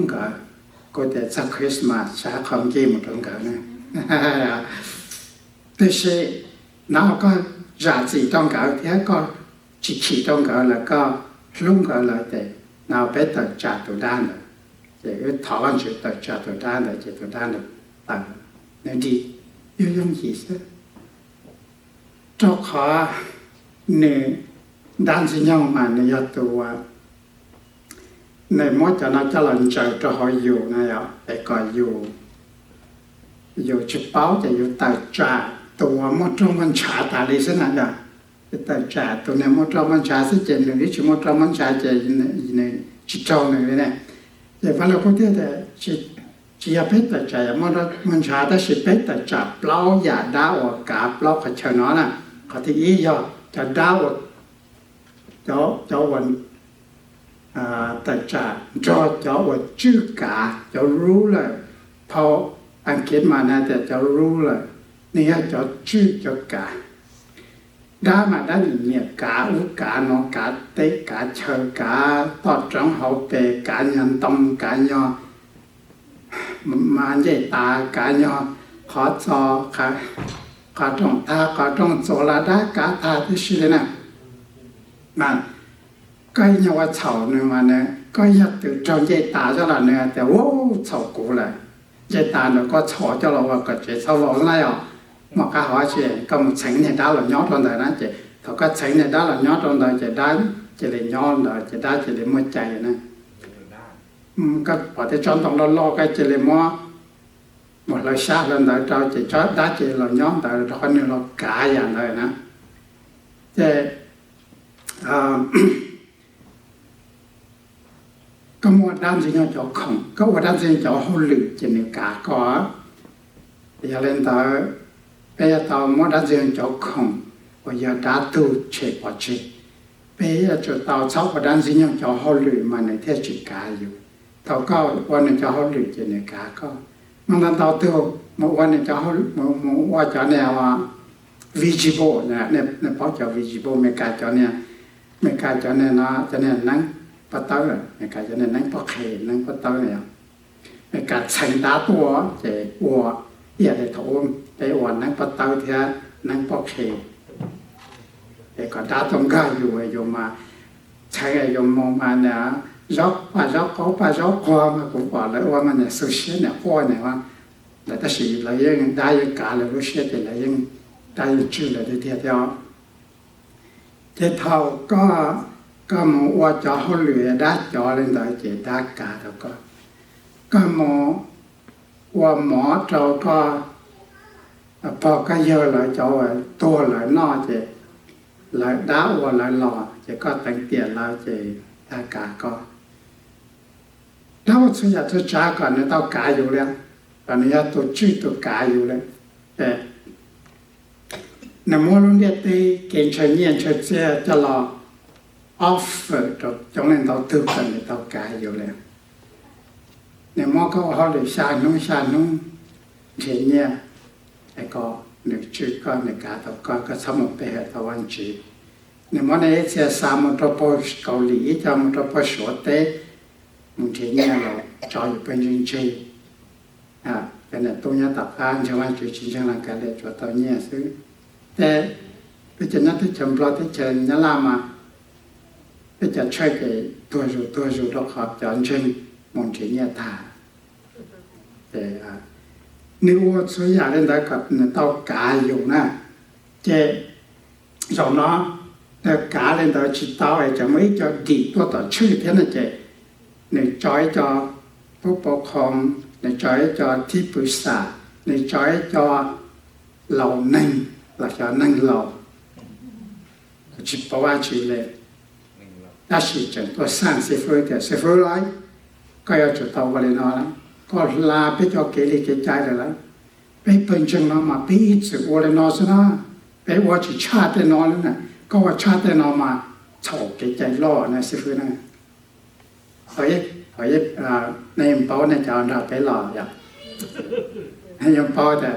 Speaker 1: ก็จะสักคริสต์มาสสักคำเกี่ยมต้องการนะ但是然后ก็ราศีต้องการที่ก็จิตขีต้องการแล้วก็ลุ่มกันเลยแต่เราไปตัดจากตัวด้านเลยจะถอนจุดตัดจากตัวด้านเลยจากตัวด้านเลยต่างนั่นดียุ่งยิ่งสิเจ้าขอหนึ่งด้านสิ่งยังมาในยตัวในมดจะน่าจะหลังจากจะหอยอยู่นะอย่าไปก่ออยู่ชุดเป้าจะอยู่ตัดจากตัวมดมันชาตาลิสนั่นแหละตัดจากตัวเนี่ยมดมันชาสิเจนหนึ่งที่มดมันชาจะในจิตจงหนึ่งเนี่ยแต่พอเราพูดแต่จิตเป็นตัดจากมดมันชาแต่สิเป็นตัดจากเปล่าอย่าด่าออกกาเปล่าขัดเชนน่ะเขาที่อียอจะด่าออกเจ้าวันตัดจากเจ้าวันชื่อกาจะรู้เลยพออังกฤษมาเนี่ยแต่จะรู้เลยนี่จะชื่อจะกาด้ามาด้านเนี่ยกาอุกาโนกาเตกาเชกาตอดจังเขาเปกายันตมกาญอมาเจตากาญอขอจอค่ะขอตรงตาขอตรงโซลาดากาตาที่ชื่อเนี่ยมาก็ยังว่าเฉาเนี่ยมาเนี่ยก็ยังตื่นจงเจตาเจ้าละเนี่ยแต่โว้เฉากูเลยเจตาเนี่ยก็ฉอเจ้าเราว่าก็เจเฉาหลงไรอ่ะmà cả họ chỉ có một thành này đó là nhót trong đời đó chỉ họ có thành này đó là nhót trong đời chỉ đá chỉ để nhót đời chỉ đá chỉ để mua chạy này các họ thì chọn trong lo cái chỉ để mua một lời sát lên đời cho chỉ cho đá chỉ là nhót đời đó nên là cả dạng đời nữa thì có một đám gì nhau cho không có một đám gì cho hôn lự chỉ nên cả có giờ lên tới bây giờ tao muốn đã dừng cho không bây giờ đã tu chế bỏ chế bây giờ cho tao cháu và đang dừng cho họ lười mà này theo chỉ cảอยู่tao cóวันnày cho họ lười chỉ này cả có mà đang tao tu mộtวันnày cho họ mộtวันcho này là visible nè nè bảo cho visible mấy cái cho này nó cho nên nắng bắt tới rồi mấy cái cho nên nắng bắt khề nắng bắt tới này mấy cái thành đá tua chỉ ua giờ để thổiไอ้วันนั้นพอเตาเทียนั่งปอกเขยไอ้ก็ด่าตรงก้าอยู่ไอ้โยมมาใช้ไอ้โยมมองมาเนี่ยยกป่ายกเขาป่ายกคอมาผมบอกเลยว่ามันเนี่ยสุเชียเนี่ยพ่อเนี่ยว่าแต่ถ้าสิ่งเรายังได้ยังการเรารู้เชื่อแต่เรายังได้ยังชื่อเราได้เทียบเท่าก็มองว่าจะเขาเหลือได้จอเล่นได้เจได้การแล้วก็มองว่าหมอเราก็พอก็เยอะเลยจะตัวเลยนอจะเลยดาวเลยหล่อจะก็แต่งเตียนเราจะอากาศก็แล้วสุดยอดสุดช้าก่อนเนี่ยต้องกายอยู่แล้วตอนนี้ตัวชื่อตัวกายอยู่แล้วแต่ในมอลุ่นเดียตีเก่งเฉยเงียนเฉยเสียจะรอออฟเฟอร์ตรงนั้นเราตึกกันเนี่ยต้องกายอยู่แล้วในมอก็เขาเลยชานุ่งเฉยเงียไอ้ก็หนึ่งชื่อก็ในการต่อก็สมุนไปเหตุวันจีในมอในเสียสามมุตโปเกาหลีจะมุตโปสวเตมุนที่เนี่ยเราจอยอยู่เป็นจริงๆเป็นตัวนี้ตับอ่านชาวบ้านจุดจริงจังหลังการเลี้ยงตัวเนี่ยซึ่งแต่เป็นจะนัดที่จำปลอดที่เชิญยะลามาเป็นจะช่วยกับตัวอยู่เราขอบจอนเชิงมุนที่เนี่ยท่าแต่ nếu số nhà lên đó gặp tao cả dùng nè chế rồi nó cả lên đó chỉ tao ấy cho mấy cho đi tôi tao chữ thế này chế nếu chói choผู้ปกครองในจอยจอที่ปรึกษาในจอยจอเรานั่งหลักจะนั่งเราจิตประวัติชีเลยถ้าสิจังตัวสร้างเสฟแต่เสฟร้อยก็要จุดเตาวันนอแล้วก็ลาไปจอเกลิเกใจเลยละไปเป็นจังนอมาไปอีกสิวันนอซะนะไปว่าจิชาตินอแล้วนะก็ว่าชาตินอมาเฉาเกใจล่อนะเสฟนะขอยึดในยมเป้าในจะเอาเราไปหล่ออย่างให้ยมเป้าแต่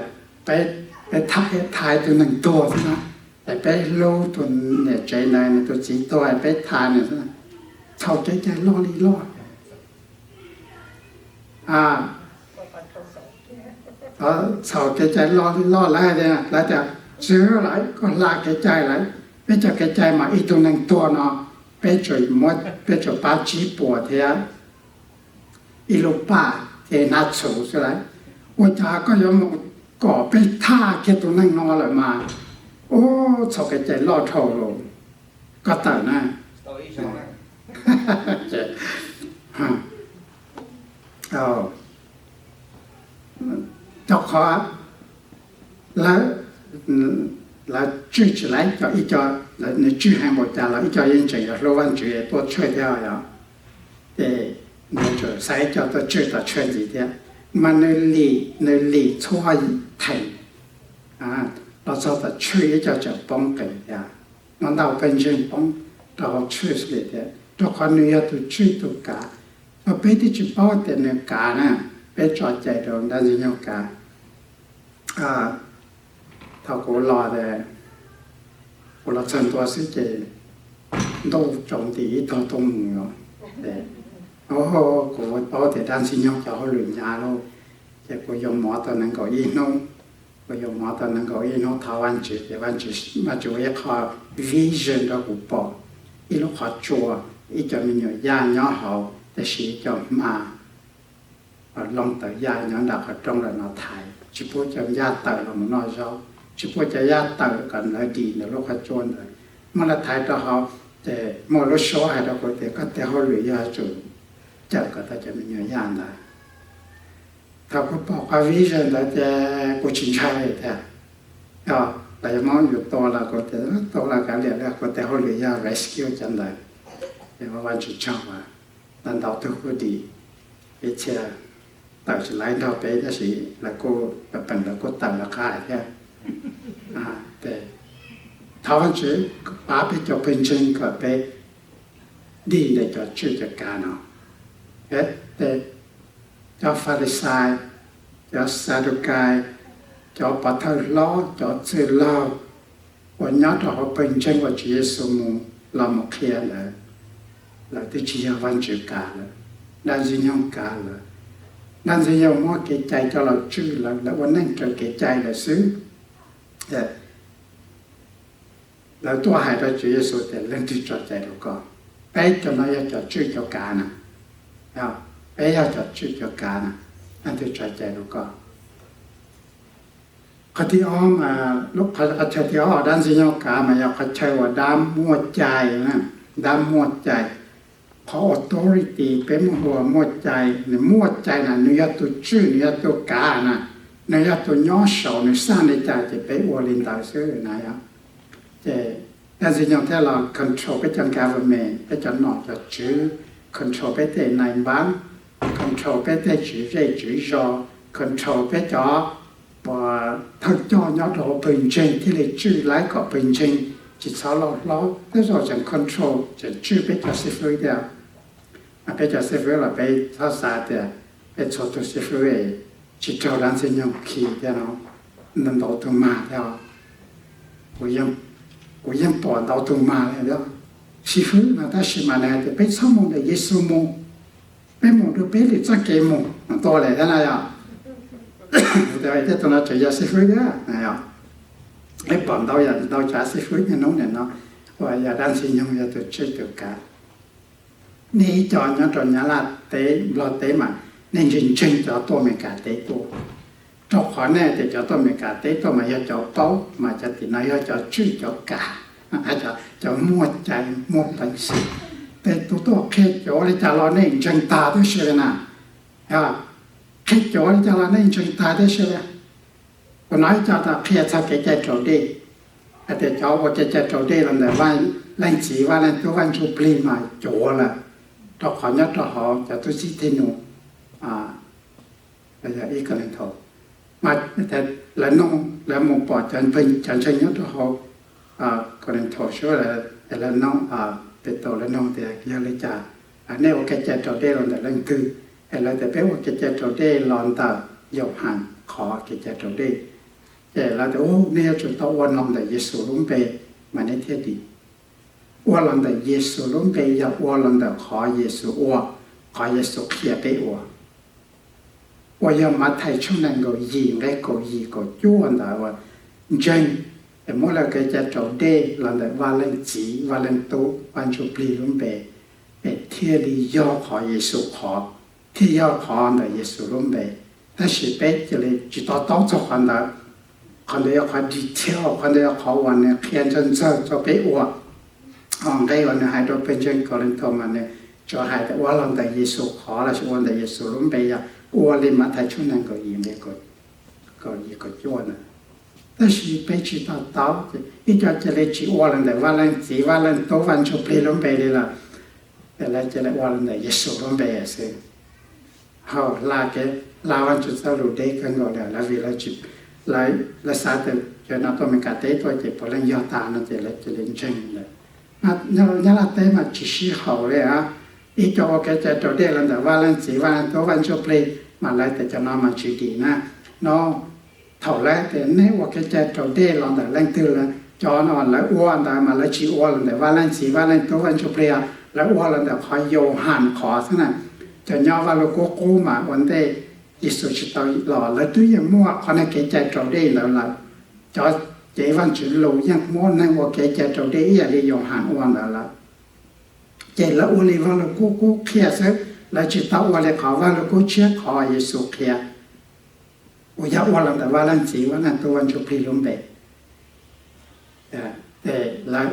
Speaker 1: ไปถ่ายตัวหนึ่งตัวนะแต่ไปรู้ตัวเนี่ยใจในตัวสีตัวไปถ่ายเนี่ยนะเฉาใจล่อลีล่อเฉาใจล่อลีล่อแล้วเนี่ยแล้วจะซื้ออะไรก็ลากใจอะไรไม่จะใจมาอีตัวหนึ่งตัวเนาะไปจุดมดไปจุดปาจีปวดเทียอีลูกป้าเทนัดสูใช่ไหมว่าจาก็ยอมก่อไปท่าแค่ตัวนั่งนอนเลยมาโอ้ชอบใจรอดเท่าลงก็ต่างนะเจ้าขอแล้วชื่อ起来叫一叫你ชื่อให้หมดจานแล้ว一叫认真了说完句多吹掉呀你就使叫做知道圈子的，嘛你错睇เราจะตัดชื่อจะป้องกัน呀，มันเราเป็นเช่นป้องเราชื่อสิเดียตัวคนนี้ตัวชื่อตัวกาเราไปที่จุดป้องแต่เนื้อกานะไปจอดใจตรงด้านนี้เนื้อกาถ้ากูรอเลยกูเราเชิญตัวสิเจดูโจมตีตรงมือโอ้โหกูป้องแต่ด้านสิเนื้อจะเขาหลุดยาโลจะกูยอมหมอตอนนั้นก็อีน้องก็ยอมหมอตอนนั้นก็อีน้องท้าวันจุดวันจุดมาจุดยังขอ vision เรากูบอกอีลูกขอจัวอีจะมีเนื้อยาเนื้อเขาแต่สีจะมาลองแต่ยาเนื้อดักตรงเลยเราถ่ายชิพูจะยาเต่าเรามันน้อยเช้าชิพูจะยาเต่ากันเลยดีเนื้อลูกขอจวนเลยมันละถ่ายตัวเขาแต่มอลโชว์ให้เราก็แต่ก็แต่เขาหรือยาจุดเจ้าก็จะมีเนื้อยาได้ถ้ากูบอกว่าวิจัยแล้วจะกูชินชัยแต่แต่มองอยู่ตัวเราก็แต่ตัวเราการเรียนแล้วก็แต่เขาเรียน rescue จังเลยแต่ว่าวันจุดช่างว่านั่นเราทุกคนดีไปเชื่อแต่สุดท้ายเราไปจะสิแล้วก็เป็นแล้วก็ตั้งราคาแค่แต่ถ้าวันจุดป้าไปจบเป็นจริงก็ไปดีในจอดชื่อจัดการเนาะแต่เจ้าฟาริสัยเจ้าซาดูกายเจ้าปัทเทล้อเจ้าเซลาวันนี้เราเป็นเช่นว่าเยซูมูเราหมดเคลียร์เลยเราที่ชี้วันจุดการเลยด้านสิ่งของการเลยด้านสิ่งของมั่วเกใจเจ้าเราชื่อแล้ววันนั้นจะเกใจเลยซื้อเราตัวหายเราเยซูแต่เรื่องที่จดใจเราก็ไปจนเราจะชื่อเจ้าการนะไป要จะชื่อเจ้าการนะนั่นที่ใจเราก็ข้าที่อ้อมลูกข้าเชื่อที่อ้อด้านสิ่งของการมาอยากเชื่อว่าดามมัวใจนะดามมัวใจพอ authority เป็นหัวมัวใจเนี่ยมัวใจนะเนื้อตัวชื่อเนื้อตัวการนะเนื้อตัวย่อเสาเนื้อสร้างในใจจะไปอวลินดาซื้อนะครับแต่ด้านสิ่งของที่เรา control ไปจน government ไปจนนอกจากชื่อ control ไปแต่ในบ้านcontrol ไปแต่ชื่อใจชื่อจอ control ไปจอทั้งจอย้อนเราเป็นจริงที่เลยชื่อไล่ก็เป็นจริงจิตสาวเราแล้วเราจะ control จะชื่อไปจากสิฟเดียวไปจากสิฟเราไปทัศน์เดียวไปชดตัวสิฟจิตเราดันสิ่งยังขี้เดียวนั่นเราตัวมาเดียวกูยังปอดเราตัวมาเลยเดียวสิฟนะถ้าสิมาเนี่ยจะไปสมองเลยเยซูมงไปมองดูไปเลยจะเกมงตัวเลยท่านายแต่ไอ้ที่ตอนนั้นจะยาสิฟเนี่ยนะครับไอ้ปอมเราจะสิฟเนี่ยน้องเนี่ยเนาะว่าอย่าดันสิ่งยังอย่าตัวช่วยตัวกันนี่จอนย้อนจอนย้อนละเตะเราเตะมาเนี่ยจริงๆจะตัวไม่กล้าเตะตัว cho khó này thì cho tôi mình cả tế tôi mà cho báu mà cho thì nó cho chữ cho cả cho mua chạy mua bánh xì để tôi khi chỗ để cho nó nên chân ta tới xưa nè khi chỗ để cho nó nên chân ta tới xưa còn nói cho ta khi sao cái chỗ đi để cho cái chỗ đi là để van lên chỉ van lên tôi van chụp lên mà chỗ là cho khó nhất cho họ cho tôi xin thêm nữa bây giờ ý cái này thôi màแต่แล้วน้องแล้วมองปอดจันเป็นจันเชยยศเขาก็เรียนโทช่วยแล้วน้องเป็นโตแล้วน้องแต่ยังเลยจ่าเนี่ยว่าแกจะโตได้ลอนแต่เรื่องคือแล้วแต่เป็นว่าแกจะโตได้ลอนแต่ยกหันขอแกจะโตได้แต่แล้วแต่โอ้เนี่ยจุดตัววันลอนแต่เยซูล้มไปมาในเทียดีวันลอนแต่เยซูล้มไปอยากวันลอนแต่ขอเยซูขอเยซูเคลียร์ไป我要马太出能够赢来够赢够赚的话，真，莫那个在做的，让的瓦冷急瓦冷多，完全不用背，天里要考耶稣考，天要考的耶稣拢背，但是背这里知道当初看到要考detail，看到要考完呢，偏真做背我，ได้วัน呢还都变成个人头嘛呢，就还的我让的耶稣考了，是我的耶稣拢背呀。我哩马太出能够赢那个一个做呢，但是被知道到，一家这里去我人的我人几我人都完全被拢背的了，来这里我人的也手拢背也是，好拉完就走路得跟我了，来为了去来啥的，就那都没搞得多就不能要大那这里真的，那得嘛只是好的啊。อีกตัวแกจะตัวเด็กแล้วแต่ว่าเล่นสีว่าตัววันชั่วเพลย์มาไล่แต่จะนอนมาชีดีนะน้องเท่าไรแต่เนี่ยว่าแกจะตัวเด็กแล้วแต่เล่นตื่นแล้วจอนอนแล้วอ้วนแต่มาแล้วชีอ้วนแต่ว่าเล่นสีว่าเล่นตัววันชั่วเพลย์แล้วอ้วนแล้วแต่คอยโยหันขอซะน่ะจะย่อว่าเราก็กู้มาวันเดย์ยิสุชิตเอาหล่อแล้วตัวยังมั่วคนนั้นแกจะตัวเด็กแล้วล่ะจอเจวันจุดลูยังมั่วนั่งว่าแกจะตัวเด็กอย่างที่โยหันอ้วนแล้วล่ะเจแล้วอุลิวันเรากูเคลียร์ซะแล้วจิตตาวันเลยขอว่าเรากูเชื่อขอเยซูเคลียร์อุยาวันเราแต่ว่าลังสีว่านั่นตัววันชุพลีลงไปแต่แล้ว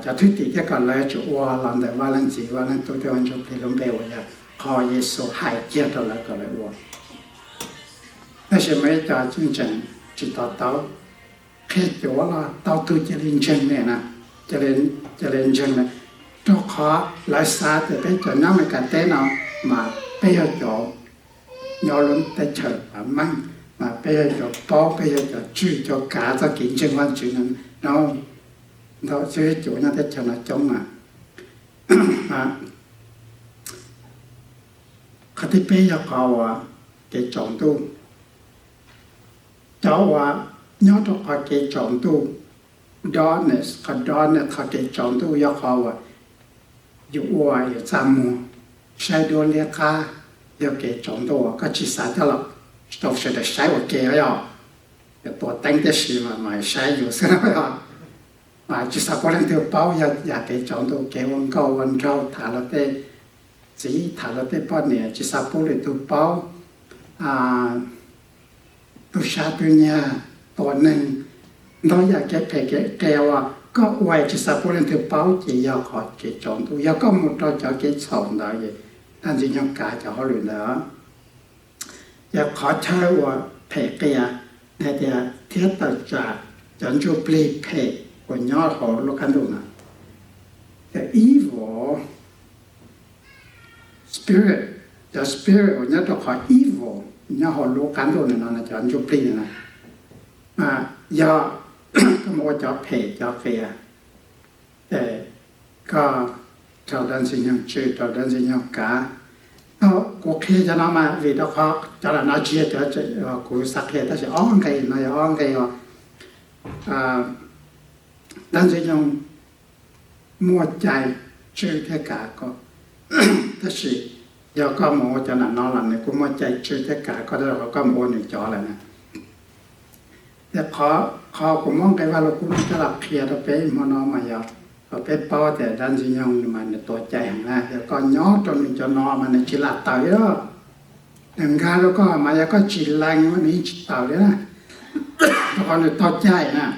Speaker 1: จะทุติแค่ก่อนแล้วจุวันเราแต่ว่าลังสีว่านั่นตัววันชุพลีลงไปอุยาขอเยซูหายเจียตัวแล้วก็เลยว่าแต่ใช่ไหมจะจริงจังจิตตาเต้าแค่จุว่าเราเต้าตัวจะเรียนเชิงเนี่ยนะจะเรียนเชิงเนี่ยตัวขอหลายศาสตร์แต่เป็นจนน้ำมันกันเต้นเอามาไปเอาจอบยอล้มแต่เฉิดมั่งมาไปเอาจอบป้อไปเอาจอบชื่อจอบกาจะกินเชิงวันชื่อนั้นเราชื่อจุนั่นแต่เฉิดจงเขาที่ไปเอาเขาเกจองตู้เจ้าว่าย้อนตัวเขาเกจองตู้ดอนเนี่ยเขาเกจองตู้ยาเขาอยู่วัวอยู่จามูใช้ดูเลี้ยก้าเดี๋ยวเกจงตัวก็จิตสาจะหลับตัวเสด็จใช้ว่าเกยเดี๋ยวตัวแต่งแต่ชีมาใช้อยู่ซึ่งมาจิตสาก็เล่นเที่ยวเป้าอยากเกจงตัวเกวันเก่าวันเก่าถาเราเต้จีถาเราเต้ป้อนเนี่ยจิตสาพูดเลยตัวเป้าตัวชาตัวเนี่ยตัวหนึ่งเราอยากแกว่าก็ไว้จะสับปะรดถือเป้าจะยาวขอจะจองตัวยาวก็หมดเราจะเก็บสองได้นั่นจะยังกายจะเขาหรือเนาะอยากขอใช้ว่าแผ่เกียในเดียเทียบต่อจากจันจูปลีแผ่วันยอดของลูกกันดูนะแต่ evil spirit the spirit วันนี้ต้องขอ evil ยอดของลูกกันดูนะจันจูปลีนะยอก็มัวจะเพจจะเฟียแต่ก็ชาวดันสิยังชื่อชาวดันสิยังกาเอากูเคจะน้องมาวิดาเขาจะละนาเชียจะกูสักเหตุแต่จะอ้องไงนายอ้องไงดันสิยังมัวใจชื่อแค่กาก็ถ้าสิยาก็มัวจะนั่นนอนหลังเนี่ยกูมัวใจชื่อแค่กาก็ได้เราก็มัวหนึ่งจอเลยนะแต่ขอผมมองไปว่าเราคุณจะหลับเคลียร์เราไปมอนอมายาเราไปป้อแต่ดันสิยองมันตัวใจของนะแล้วก็ย้อนจนนอนมันในชิลาตายแล้ว đừng ra đó có mà có chỉ lành mà ní chỉ tàu đấy nè còn được to chạy nè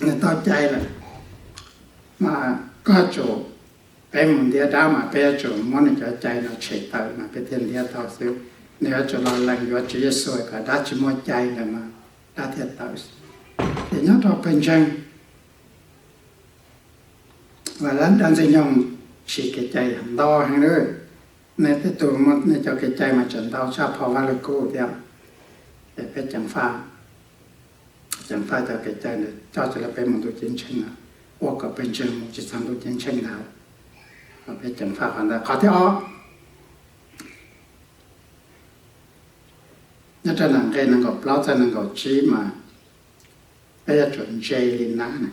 Speaker 1: người to chạy là mà có chỗ bé muốn đi đá mà bé chỗ muốn cho chạy nó chạy tàu mà bé thiên đi tàu xíu nếu chỗ lo lành vô chỉ soi cả đá chỉ muốn chạy là mà đá thiệt tàu thì nhớ đó bên trong và lần đang sinh nhung chỉ cái chạy hàng to hàng nữa nên cái tụi mình nên cho cái chạy mà trận tàu sao phao vào cô theo để phải chẳng pha cho cái chạy này cho là phải một tổ chiến tranh nào hoặc là bên trong một chỉ sang tổ chiến tranh nào và phải chẳng pha hoàn là khó thế ó nhất là cái năng够lao ra năng够chỉ mà bây giờ chuẩn chạy lên ná này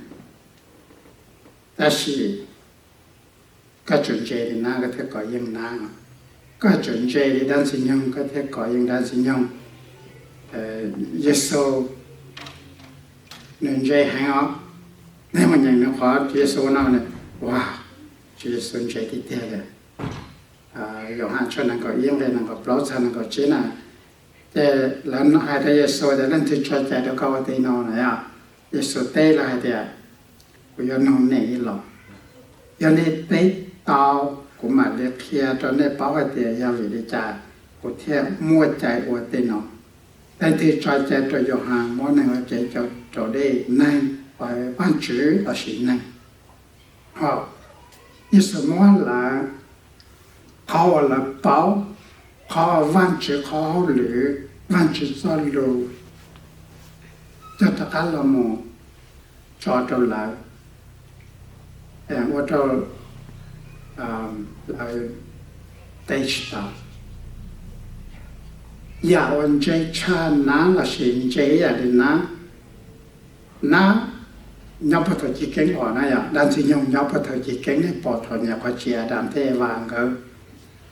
Speaker 1: ta chỉ cái chuẩn chạy lên ná có thể có những ná cái chuẩn chạy lên đan sinh nhung có thể có những đan sinh nhung Giêsu nên chạy hàng ó nếu mà nhận nó khó Giêsu nào này wow Giêsu chạy đi theo rồi dòng hàng cho năng có yên lên năng có lao ra năng có chỉ là để lần hai cái Giêsu để lần thứ cho chạy được câu thì nó này à Giêsu tê là hai thì của nó này lọ cho nên tê tao của mà để kia cho nên bảo vệ thì giao về để trả của theo mua chạy của tê nó đây thì cho chạy cho dòng hàng món này chạy cho đây này và ban chữ là gì này họ Giêsu muốn là họ là bảo họ văn chữ họ lử văn chữ do lù cho tất cả là một cho lại và cho tây stop nhà ông chơi cha ná là xin chơi à đi ná nhau bắt đầu chỉ kén họ này à đang xin nhau bắt đầu chỉ kén này bỏ thôi nhà có chia đàn thế vàng cơ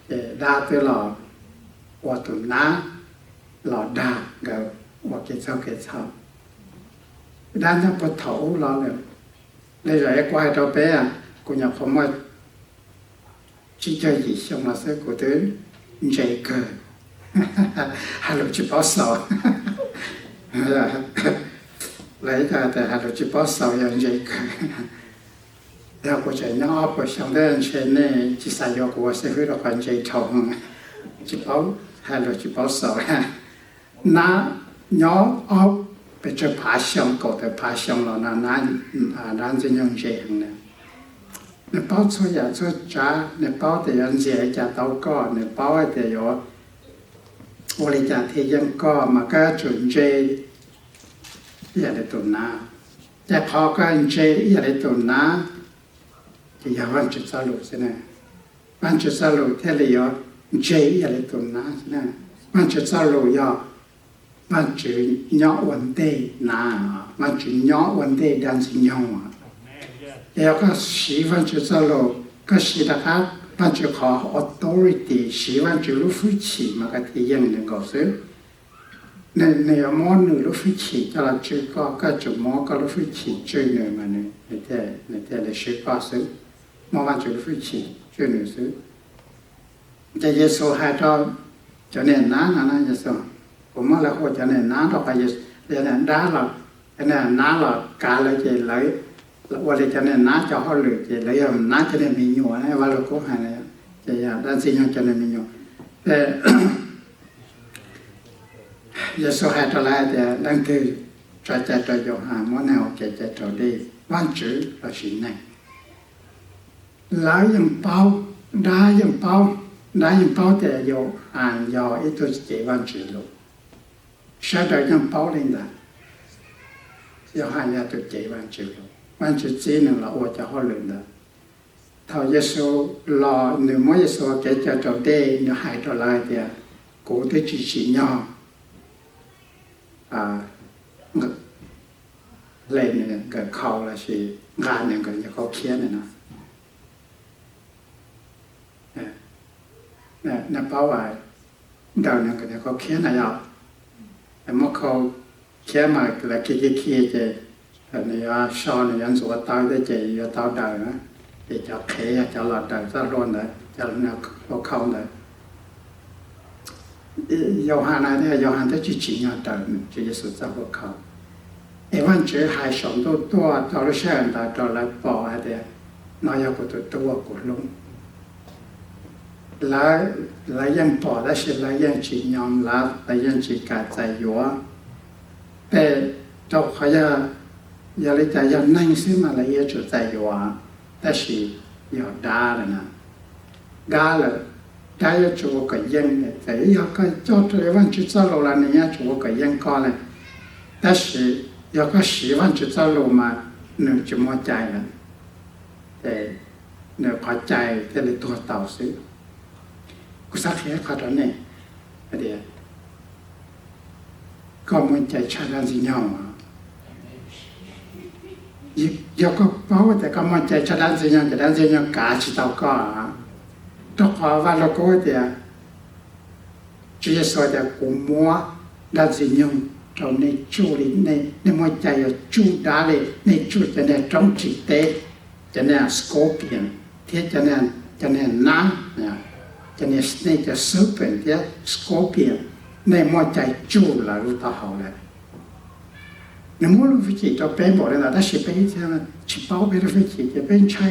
Speaker 1: để đa tới lò hoặc tụi ná lò đa cơ hoặc cái sao đang nhau bắt thấu lo nữa đây rồi quay cho bé à của nhà không mà chỉ chơi gì xong là sẽ của tới chạy cờ hà nội chỉ bảo sầu lấy raแต่hà nội chỉ bảo sầuยังchạy cờแล้วก็chạy nhỏ của xong đến trên này chỉ xài vô của sẽ phải được quan chạy thòng chỉ bảo hà nội chỉ bảo sầu ná nhỏ ốc bây giờ phá xong cậu tới phá xong rồi nó đang dân用chạy hàng này nếu bảo số nhà số trả nếu bảo thì anh dễ trả tàu có nếu bảo thì có ô lý trả thì dân có mà cái chuẩn chế giờ để tuần naแต่พอก็อันเจอย่าได้ตุนนะที่ยาวันจุดสรุปใช่ไหมวันจุดสรุปที่เรียกเจอย่าได้ตุนนะใช่ไหมวันจุดสรุปย่อวันจุดย่อวันเตนะวันจุดย่อวันเตดันสิย่อแล้วก็สีวันจุดสรุปก็สีนะครับวันจุดขอ authority สีวันจุดรู้ฟื้นฉีมาก็ที่ยังหนึ่งก็ซื้อในมอหนึ่งรู้ฟื้นฉีจะเราชื่อก็จุดมอก็รู้ฟื้นฉีชื่อหนึ่งมาหนึ่งในแต่เลยชื่อก็ซื้อมอวันจุดรู้ฟื้นฉีชื่อหนึ่งซื้อจะเยซูให้เราจะเนี่ยน้านะเยซูผมว่าเราควรจะเนี่ยน้าเราไปเยซูเนี่ยน้าเราเนี่ยน้าเราการเราจะเลยว่าเราจะเนี่ยน้าจะเขาหรือจะเลยน้าจะเนี่ยมีอยู่นะว่าเราก็หายเลยจะอยากด้านสิ่งจะเนี่ยมีอยู่แต่เยซูให้เราแล้วแต่ดังคือใจตัวโยหามว่าแนวใจตัวดีวันจื้อเราสิ่งไหนแล้วยังเป้าได้ยังเป้าแต่โยอ่านยอไอ้ตัวเจวันจื้อลูกใช้ได้ยังเป้าเลยนะโยหานยาตัวเจวันจื้อลูกวันจื้อจีนึงเราว่าจะเขาเลยนะถ้าเยซูรอหนึ่งมื่อเยซูแกจะตัวดีเนี่ยหายตัวลายเดียกูได้จีจีย่อเล่นเนี่ยเกิดเขาละสิงานเนี่ยก็จะเขาเคียนเนี่ยนะเนี่ยเพราะว่าดาวเนี่ยก็จะเขาเคียนอะไรอ่ะแต่เมื่อเขาเคียนมาแล้วขี้จะเนี่ยชอนเนี่ยยันสวดตายได้เจยตาดาวนะจะเขยจะหลอดดาวจะร้อนเลยจะเนี่ยเขาเลย有限那的有限的就只要到这就是在我靠，一万只还上到多到了山到了宝啊的，那要不都多过龙。来ยังปอดได้ใช่来ยังจียอมรับ来ยังจีกาใจอยู่แต่เจ้าขยะอย่าเลยใจยังนั่งซื้อมาเลยยังจุดใจอยู่แต่สิอย่าด่าเลยนะด่าเลยด่ายังจูก็ยังเนี่ยแต่ยังก็จอดเลยวันจุดจะลงแล้วเนี่ยจูก็ยังก็เลยแต่สิยังก็สิวันจุดจะลงมาหนึ่งจะมัวใจเลยแต่หนึ่งพอใจแต่เลยตัวเต่าซื้อกูสักแค่ขาดเนี่ยเดี๋ยวก็มันใจชาดันสิยองยกก็เพราะแต่ก็มันใจชาดันสิยองจะดันสิยองกาชิตาก็ต้องขอว่าเราก็เดี๋ยวจะสอนแต่กูมัวดันสิยองตรงในจูริในมันใจจูดาเลยในจูจะเนี่ยจ้องจิตเตจะเนี่ยสโคปเนี่ยที่จะเนี่ยน้ำเนี่ยจะเนี่ยจะซื้อเป็นที่สโคปเนี่ยในมันใจจูละรู้ต่อเขาเลยในมั่วรู้วิธีจะเป็นบอกเลยนะถ้าสิเป็นที่นั่นสิเป้าเป็นวิธีจะเป็นใช้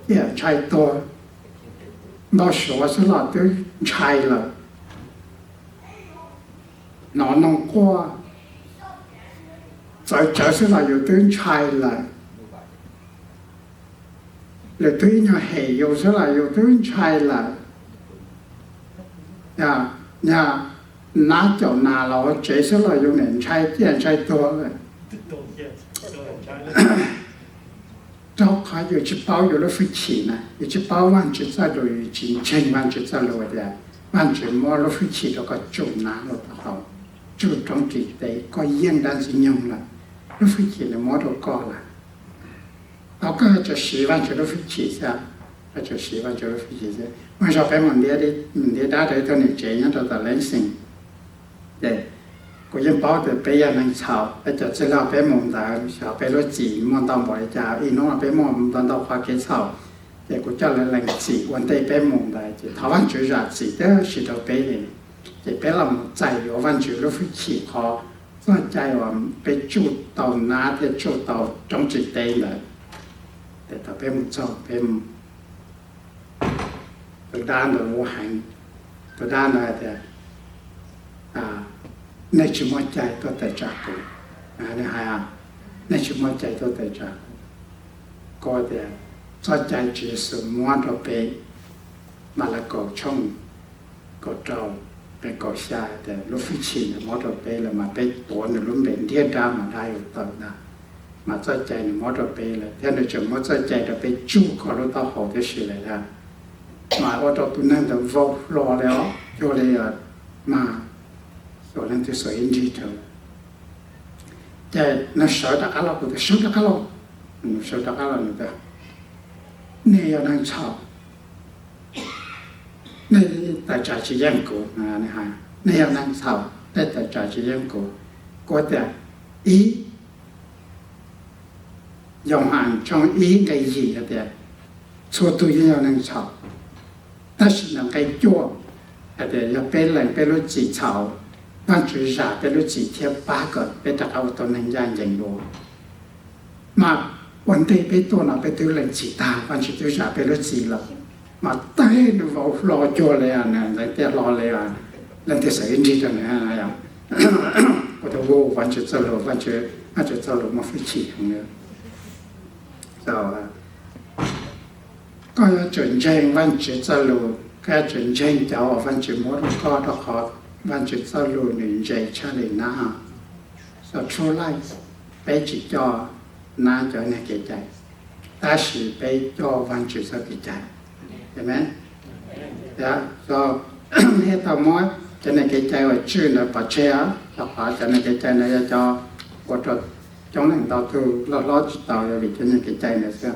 Speaker 1: เนี่ยใช้ตัวเรา说是老都ใช้了นอนงกว่า就是là有对菜了，有对那黑有是啦有对菜了，呀拿脚拿了，这是啦有人菜点菜多了，照看有去包有了飞起呢，有去包完就在路有进千万就在路的，完就摸了飞起这个就拿了好，就中地的个应当是用了。รู้ฟิจิเนี่ยมอดก็ละเราก็จะสีวันจะรู้ฟิจิซะก็จะสีวันจะรู้ฟิจิซะมันชอบไปมันเดียได้ตัวนี้เจยังตัวเล่นสิ่งเด็กกูยังบอกแต่ไปยังนั่งชาวไปจะจะเล่าไปมองตาชาวไปรถจีมันต้องบริจาคอีน้องไปมองตอนต้องควาเกชาวแต่กูจะเล่นจีวันได้ไปมองได้จะถ้าวันจุดจีเด้อสิเราไปเลยจะไปลำใจอยู่วันจุดรู้ฟิจิพอก็ใจว่าไปจุดต่อน้าที่จุดต่อจงจิตเตยเลยแต่ถ้าเป็นชอบเป็นตัวด้านตัวหันตัวด้านอะไรแต่ในชิมใจตัวแต่จากกูนี่ฮะในชิมใจตัวแต่จากก็แต่สนใจจีสม้วนเราไปมาละก็ช่องก็เจ้าเป็นก่อชาแต่ลูกฟิชินมอเตอร์เปย์เลยมาไปตัวในรุ่นเป็นเทียดามาได้ตอนนั้นมาใจใจในมอเตอร์เปย์เลยที่เราจะมาใจใจเราไปจู้ขอรถต่อหอได้สิเลยนะมาว่าตัวตัวนั้นเราวอลรอแล้วโยเลยมาตัวนั้นที่สวยดีเถอะแต่นั่นสาวตะการเราแต่สาวตะการเราสาวตะการเราเนี่ยเนี่ยนั่งชอบในแต่ใจจะยังกูนะฮะในอย่างนั้นสาวแต่ใจจะยังกูก็แต่อียองอ่านช่องอีไงยี่ก็แต่ส่วนตัวอย่างนั้นสาว但是能够做แต่要เป็นแหล่งเป็นรถจีเฉาบ้านจุฬาเป็นรถจีเทียบป้าก็เป็นตะเอาตัวนั้นย่างอย่างโดมาวันที่ไปตัวน่ะไปตัวแหล่งจีตาบ้านจุฬาเป็นรถจีแล้วมาใต้ดูว่ารอโจเลยอ่ะเนี่ยแต่รอเลยอ่ะแล้วที่ใส่อินดีจังเนี่ยอะไรอ่ะก็จะว่าวันจะเจอวันจะอาจจะเจอมาฟิชิอย่างเงี้ยก็ก็จนใจวันจะเจอแค่จนใจเจ้าวันจะมดก็ต้องขอวันจะเจอหนึ่งใจชาลีน่าสดชั่วไล่ไปจิตจอน่าจะในเกใจแต่สิไปจอวันจะสกิใจเห็นไหมแล้วก็ให้ตัวมดจะในใจว่าชื่อเนี่ยปัจเจียแล้วก็จะในใจในจอกดจงหนึ่งต่อตัวล้อต่อจะวิจะในใจเนี่ยเสีย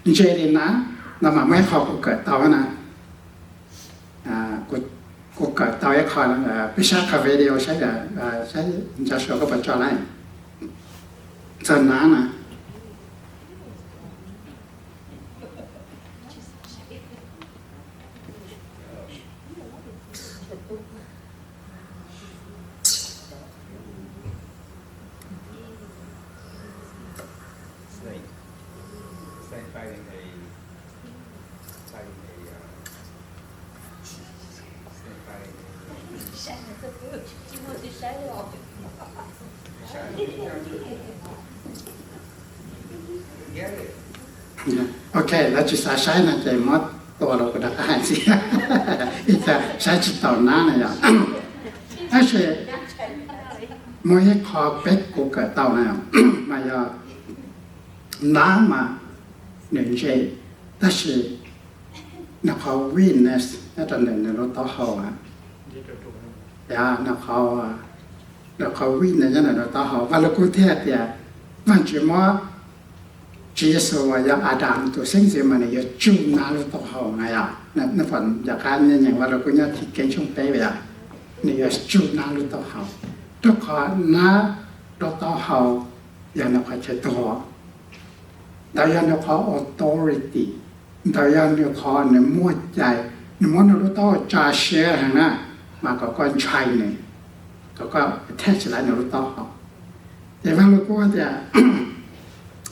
Speaker 1: นี่เจดีนะเรามาไม่ขอกูเกิดต่อนะกูเกิดต่อไอ้คอนพิชาคาเฟ่เดียวใช่ไหมใช่จะชอบก็ปัจจัยอะไรจะน้านะ โอเคแล้วจะใช้นะใจมดตัวเราก็ได้สิอีกแต่ใช้จิตต่อหน้าเนี่ยถ้าใช่มวยคอเป็ดกูเกิดเต่าเนี่ยมาอย่าน้ำมาหนึ่งเจแต่是那เขาวินเนสนั่นตอนหนึ่งในรถต่อหัวอย่า那เขาวินเนสนั่นรถต่อหัววันละกูเทียบเนี่ยวันจุมจีสวายอาดามตัวเส้นเสียมันเนี่ยจุ่มน้ำรถต่อหัวไงอ่ะนั่นฝันอยากการเนี่ยอย่างว่าเราก็เนี่ยที่เก่งช่วงเป๊ะเลยเนี่ยจุ่มน้ำรถต่อหัวทุกคนน้ารถต่อหัวอย่างนั้นเขาใช้ตัวแต่ยังเราขอ authority แต่ยังเราขอเนี่ยมั่วใจเนี่ยมันเราต้องจ่าเชื่อนะมาก็ก้อนชัยเนี่ยก็แทบจะไรเราต้องแต่ว่าเราก็ว่าจะ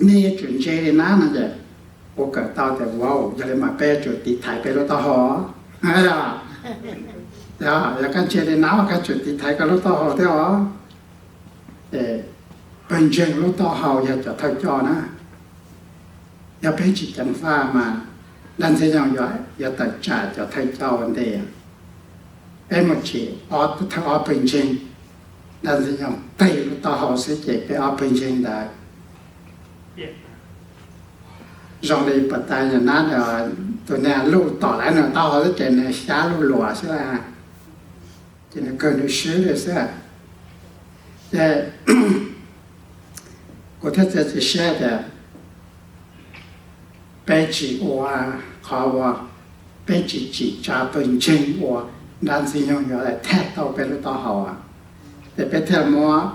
Speaker 1: นี่จุดเจริญนะนั่นแหละโอเกิดต่อแต่ว้าวอย่าเลยมาเป้จุดติดถ่ายไปเราต้องหออะไรอ่ะอย่ากันเจริญนะว่ากันจุดติดถ่ายก็เราต้องหอเท่าแต่เป็นเจริญเราต้องหออย่าจะทักจอนะอย่าไปจิตจันฟ้ามาดันเสียงอย่าตัดจ่าจะทักจอวันเดียไอ้หมดชีอดถ้าอดเป็นจริงดันเสียงเตะเราต้องหอเสียเจ็บไปอดเป็นจริงได้dòng đi bật tay nhà nát rồi tụi này lũ tỏ lại nó to cái chuyện này xá lũ lùa chứ là chuyện này cần được xứ rồi chứ thế có thể chỉ xe thì bé chỉ qua khó qua bé chỉ trả bình trình qua đàn sinh nhung nhớ lại thét tàu bé lũ to hậu à để bé theo mua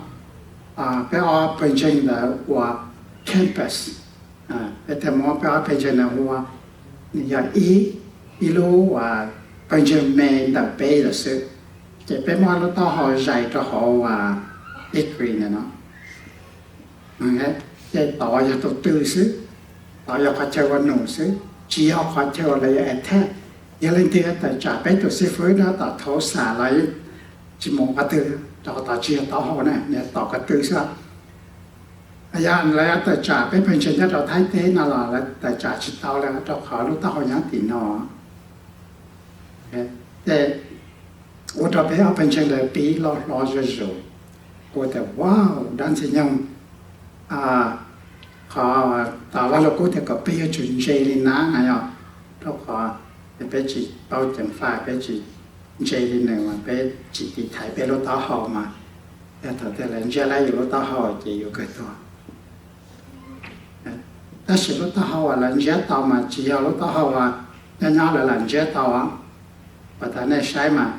Speaker 1: bé ở bình trình là qua campusแต่หมอไปเอาไปเจอหน้าหัวนี่อย่าอีรู้ว่าไปเจอแม่ดับเป้ละซึจะเป็นว่าเราต้องหอใจต้องหอว่าเอ็กรีเนี่ยเนาะงั้นจะต่ออย่าตัวตื้อซึต่ออย่าขัดเชวันหนูซึจีเอาขัดเชวันอะไรแอดแท้อย่าเล่นเตี้ยแต่จ่าไปตัวซีฟื้นนะต่อโทสาอะไรจิมองกระตือต่อเชียต่อหอเนี่ยต่อกระตือซะอาญาแล้วแต่จ่าไปเป็นเช่นนี้เราท้ายเต้นน่ะล่ะแล้วแต่จ่าชิดเตาแล้วเราขอรู้เตาอย่างตีนอแต่อุตส่าห์ไปเอาเป็นเช่นเลยปีรอจะจบโอ้แต่ว้าวดันสิยังขอแต่ว่าเราก็จะกับไปจุดเจริญนะไงอ่ะเราขอไปจีเป้าจังฟ้าไปจีเจริญหนึ่งมาไปจีติไทยไปรถเตาหอมาแต่ละเจ้าอะไรอยู่รถเตาหอจะอยู่กันตัว但是路到好啊，人家到嘛，只要路到好啊，人家来人家到啊，把他那晒嘛，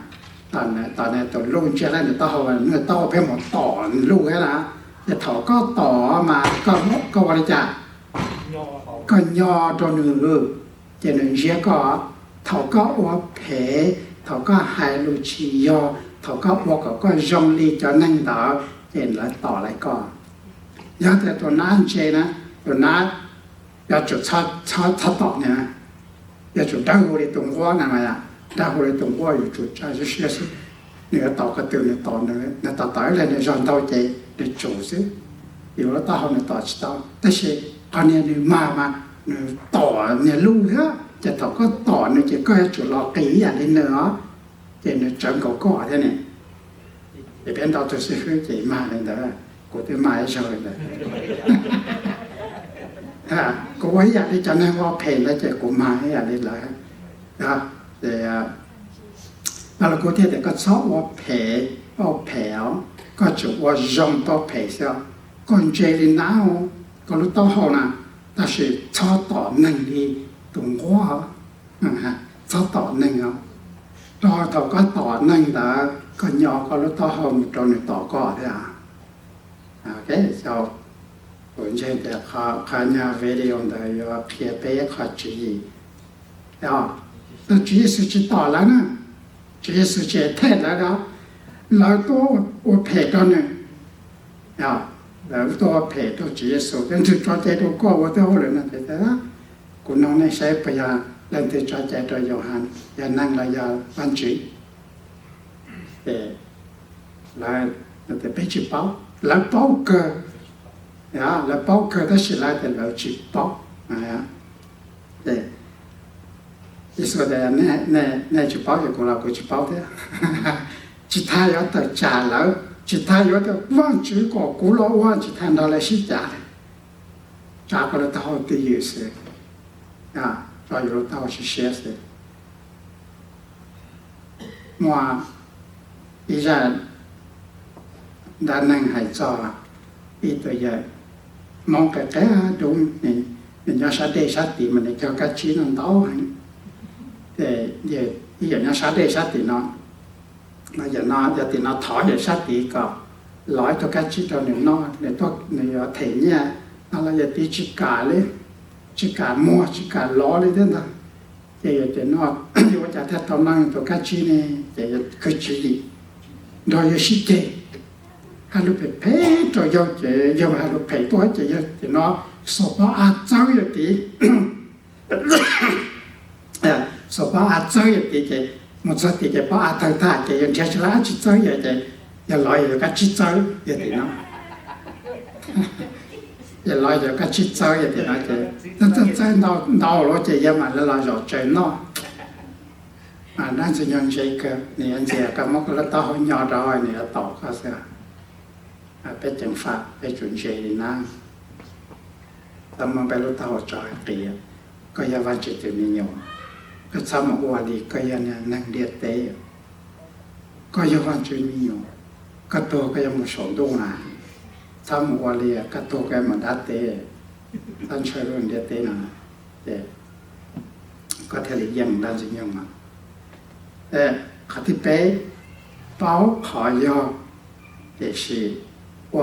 Speaker 1: 到那到路家来就到好啊，那到ไปหมดต่อ路ให้ละจะถอก็ต่อมาก็บริจาคก็ย่อตัวหนึ่งจะหนึ่งเชียก็ถอก็ว่าแผลถอก็หายลูชียอถอก็ว่าก็ยองลีจะนั่งต่อเห็นแล้วต่ออะไรก็ยาแต่ตัวนั้นเจนะตัวนั้น要做插刀呢，要做大户的动画那么呀，大户的动画有做，就是那个刀个刀那刀那刀刀来那让刀在那做是，有了刀后那刀知道，但是他那那那刀那路呀，จะ刀个刀那就该做老几呀的呢，就那整个搞的呢，这边刀就是很简单的，我得买一下的。ก็ว่าอยากที่จะนั่งว่าเพลงแล้วจะกูมาให้อยากได้เลยนะแต่เราก็ที่แต่ก็ชอบว่าแผลว่าแผลก็จะว่าจงตัวแผลเสียก่อนเจริญน้าก็รู้ต้องหอนะแต่是ชอบต่อหนึ่งดีตรงว่าชอบต่อหนึ่งอ่ะต่อต่อก็ต่อหนึ่งแต่ก็ย่อก็รู้ต้องหอมีตัวหนึ่งต่อก็ได้โอเคso本身的看nhà video的有偏北和主义，那主义是知道了呢，主义是解太来了，老多我陪到呢，老多陪到主义手，但是抓在都过我都人了，对的，古农那些不要，人家抓在都有喊，要弄了要反击，来。แต่ไปจีเป้าแล้วเป้าเกิดแล้วเป้าเกิดถ้าสิลาแต่เราจีเป้าแต่อีส่วนแต่ในจีเป้าอย่างของเราก็จีเป้าเถอะจีท้ายเอาแต่จ่าแล้วจีท้ายเอาแต่ว่างจีก็กูรอว่างจีทาน到了สิจ่าเลยจ่าก็เลย到第一时เราอยู่到是些时มัวอีจานด้านนั่งหายจออีตัวใหญ่มองแก่ๆดูนี่เป็นยาชาเดชาติมันจะเกี่ยวกับชีนันต้าแต่เดี๋ยวอย่างยาชาเดชาติเนาะมาอย่างน้อยจะติดน้อถอยเดชาติก็ร้อยตัวกับชีตัวหนึ่งน้อยในตัวในเถียเนี่ยเราจะตีชิกาเลยชิกามัวชิกาล้อเลยท่านท่านจะนอกที่ว่าจะถ้าตอนนั่งตัวกับชีเนี่ยจะคือชีโดยชิเจฮัลโหลเพ่ตัวเยอะเยอะฮัลโหลเพ่ตัวจะเยอะแต่เนาะสอบอาเจ้าอย่างที่สอบอาเจ้าอย่างที่จะมันจะที่จะป้าอาตาจะยังเชื่อละจิตเจ้าอย่างจะอย่าลอยอยู่กับจิตเจ้าอย่างที่เนาะอย่าลอยอยู่กับจิตเจ้าอย่างที่เนาะจะตั้งใจเราเราจะยังมันแล้วเราจะใจเนาะนั่นจะยังใจเกิดเนี่ยอันเสียกับมันก็แล้วต่อหยอดรอยเนี่ยต่อก็เสียไปจังฝักไปจุนเชยนะแต่มันไปรู้ต่อจอยเตียก็ยังวันจิตมีอยู่ก็สมองวันดีก็ยังนั่งเดียดเตยก็ยังวันจิตมีอยู่ก็ตัวก็ยังมุสงดูนะสมองวันดีก็ตัวก็ยังมันดัดเตยท่านช่วยเรื่องเดียดเตยนะแต่ก็เทลิยังด้านสิ่งยังมาขัดที่เป๊ะเป้าขอยอ也是我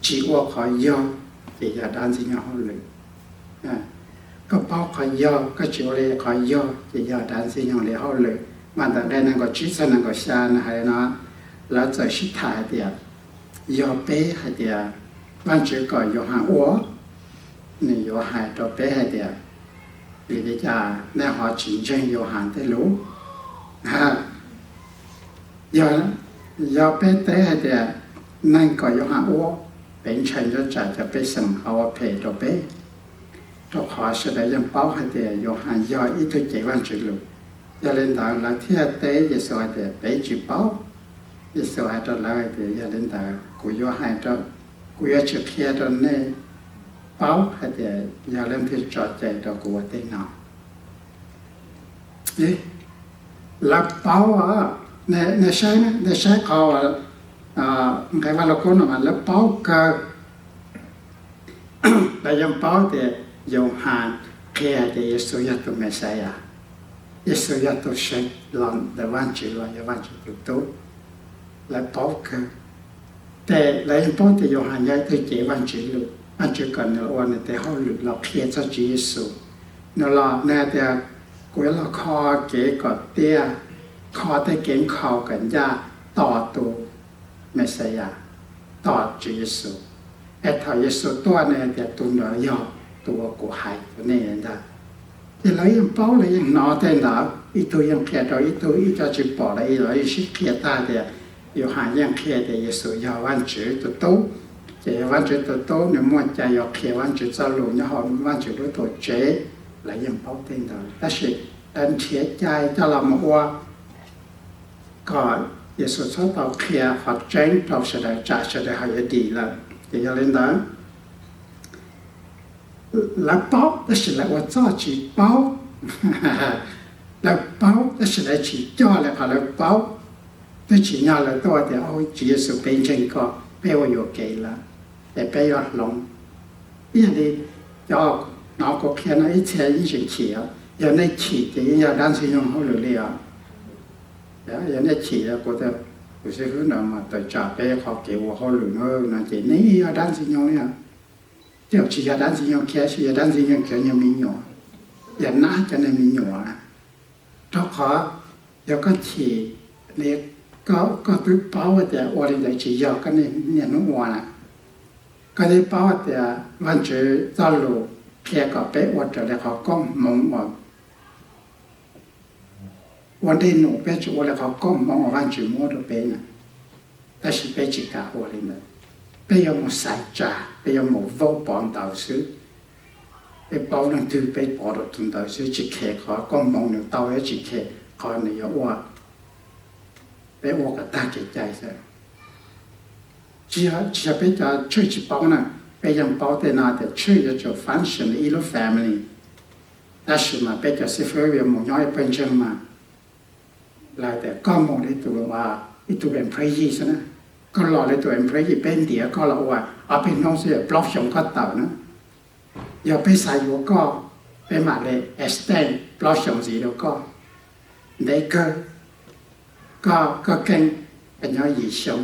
Speaker 1: 只我ขอยอ也要担心好เลยก็เป้าขอยอก็จิวเลยขอยอ也要担心เลย好เลยมันแต่ได้นั่นก็จิตนั่นก็ชานะให้นะแล้วจะชิดถ่ายเดียยอเป๊ะให้เดียวันจิก็ยอหาอ้วนี่ยอหายตัวเป๊ะให้เดียหรือจะในหอจริงจังยอหาได้รู้ยอเป๊ะเตะให้เดียนั่นก็ยอหาอ้วเป็นชัยจะไปสั่งเอาเพลตัวเป๊ะตัวขอแสดงยังเป้าให้เดียยอหายออีตัวเจวันจุลุอย่าเล่นต่างหลังที่เตะจะสวยเดียไปจีเป้าจะสวยตัวเลยเดียอย่าเล่นต่างกูยอหายตัวกูยอจะเพียตัวเนี่ยเป้าให้เดียอย่าเล่นที่จอดใจตัวกูเต้นเอาลับเป้าในใช้เขาใครว่าเราคนมันแล้วเป้าเกิดแต่ยังเป้าแต่ยังหาแค่แต่ยิสุยาตุเมสายายิสุยาตุเชนลอนเดวันจิลอนยาวันจิตุตุแล้วเป้าเกิดแต่แล้วยังเป้าแต่ยังหาใหญ่ตัวเจวันจิลุอันจะกันในวันแต่เขาหลุดเราเพียรจะจีสุนั่นละแน่แต่กูเราคอเก๋กอดเตี้ยคอแต่เก่งเข่ากันยาต่อตัวเมสยาต่อจีเยซูถ้าเยซูตัวเนี่ยแต่ตัวเหนือยอตัวกูหายตัวนี้ได้แต่เรายังเป้าเลยยังนอแต่หนาวอีตัวยังเพียรอีตัวอีจะจีบปอเลยเราอีชิเพียรตาเดียอยู่หายังเพียรแต่เยซูยาวันจืดตัวโตเจวันจืดตัวโตเนี่ยมั่วใจยอเพียรวันจืดจะหลุดเนี่ยหอมวันจืดด้วยตัวเจแล้วยังเป้าเต็มได้แต่สิดันเสียใจจะลำว่าก็เยซูชอบเอาเคลียร์หัดเจนเราแสดงจ่าแสดงให้ดีแล้วอย่าเล่นนะแล้วเป้าแต่สิแล้วว่าจ้าจีเป้าแล้วเป้าแต่สิแล้วจีจ่อแล้วพอแล้วเป้าแต่จีเนี่ยแล้วตัวเดียวเอาจีเยซูเป็นจริงก็ไม่ว่าอยู่เกล้าแต่ไปยอดลงอย่างนี้จะออกน้องก็เพียงไอ้เชียยิ่งเฉียวอย่างในฉีดอย่างนี้ด้านสิ่งของเขาเหลืออย่างนี้ฉีดก็จะกูจะรู้นะมาแต่จ่าเป้เขาเกี่ยวเขาหรือเออนะจีนี่ด้านสิ่งของเนี่ยเดี๋ยวฉีดด้านสิ่งของแค่ฉีดด้านสิ่งของแค่ยังมีหยออย่างน่าจะในมีหยอนะถ้าขอเดี๋ยวก็ฉีดเนี่ยก็ตึ๊บเป้าแต่วันนี้ฉีดยาก็เนี่ยนุ่มวันนะก็ได้เป้าแต่วันเจอจ้าลูกเพียก็เป๊ะวันเจอแล้วเขาก็มองว่าวันที่หนูเป๊ะจุแล้วเขาก็มองว่าวันจืดมัวตัวเป็น但是被几家伙里面，被有冇晒炸，被有冇vô bọn đầu xứ,被包能từ被bỏ到tuần đầu xứ chỉ khe khó, con mong được tao ấy chỉ khe khó này有哇，被我个大给ใจ噻，只要被家吹起包呢，被人包在那的吹的就反省的一路 family， 但是嘛，被家是非常冇ย้อยเป็นจังมา lạiแต่ก็มองในตัวว่าอีตัวเป็นพระยีซะนะก็รอในตัวเป็นพระยีเป็นเดียวก็เราว่าเอาเป็นน้องเสียบล็อกชงก็เต่านะอย่าไปใส่หัวก็ไปหมาเลยเอสเตนบล็อกชงสีแล้วก็ได้ก็เก่งเป็นย้อยยีชง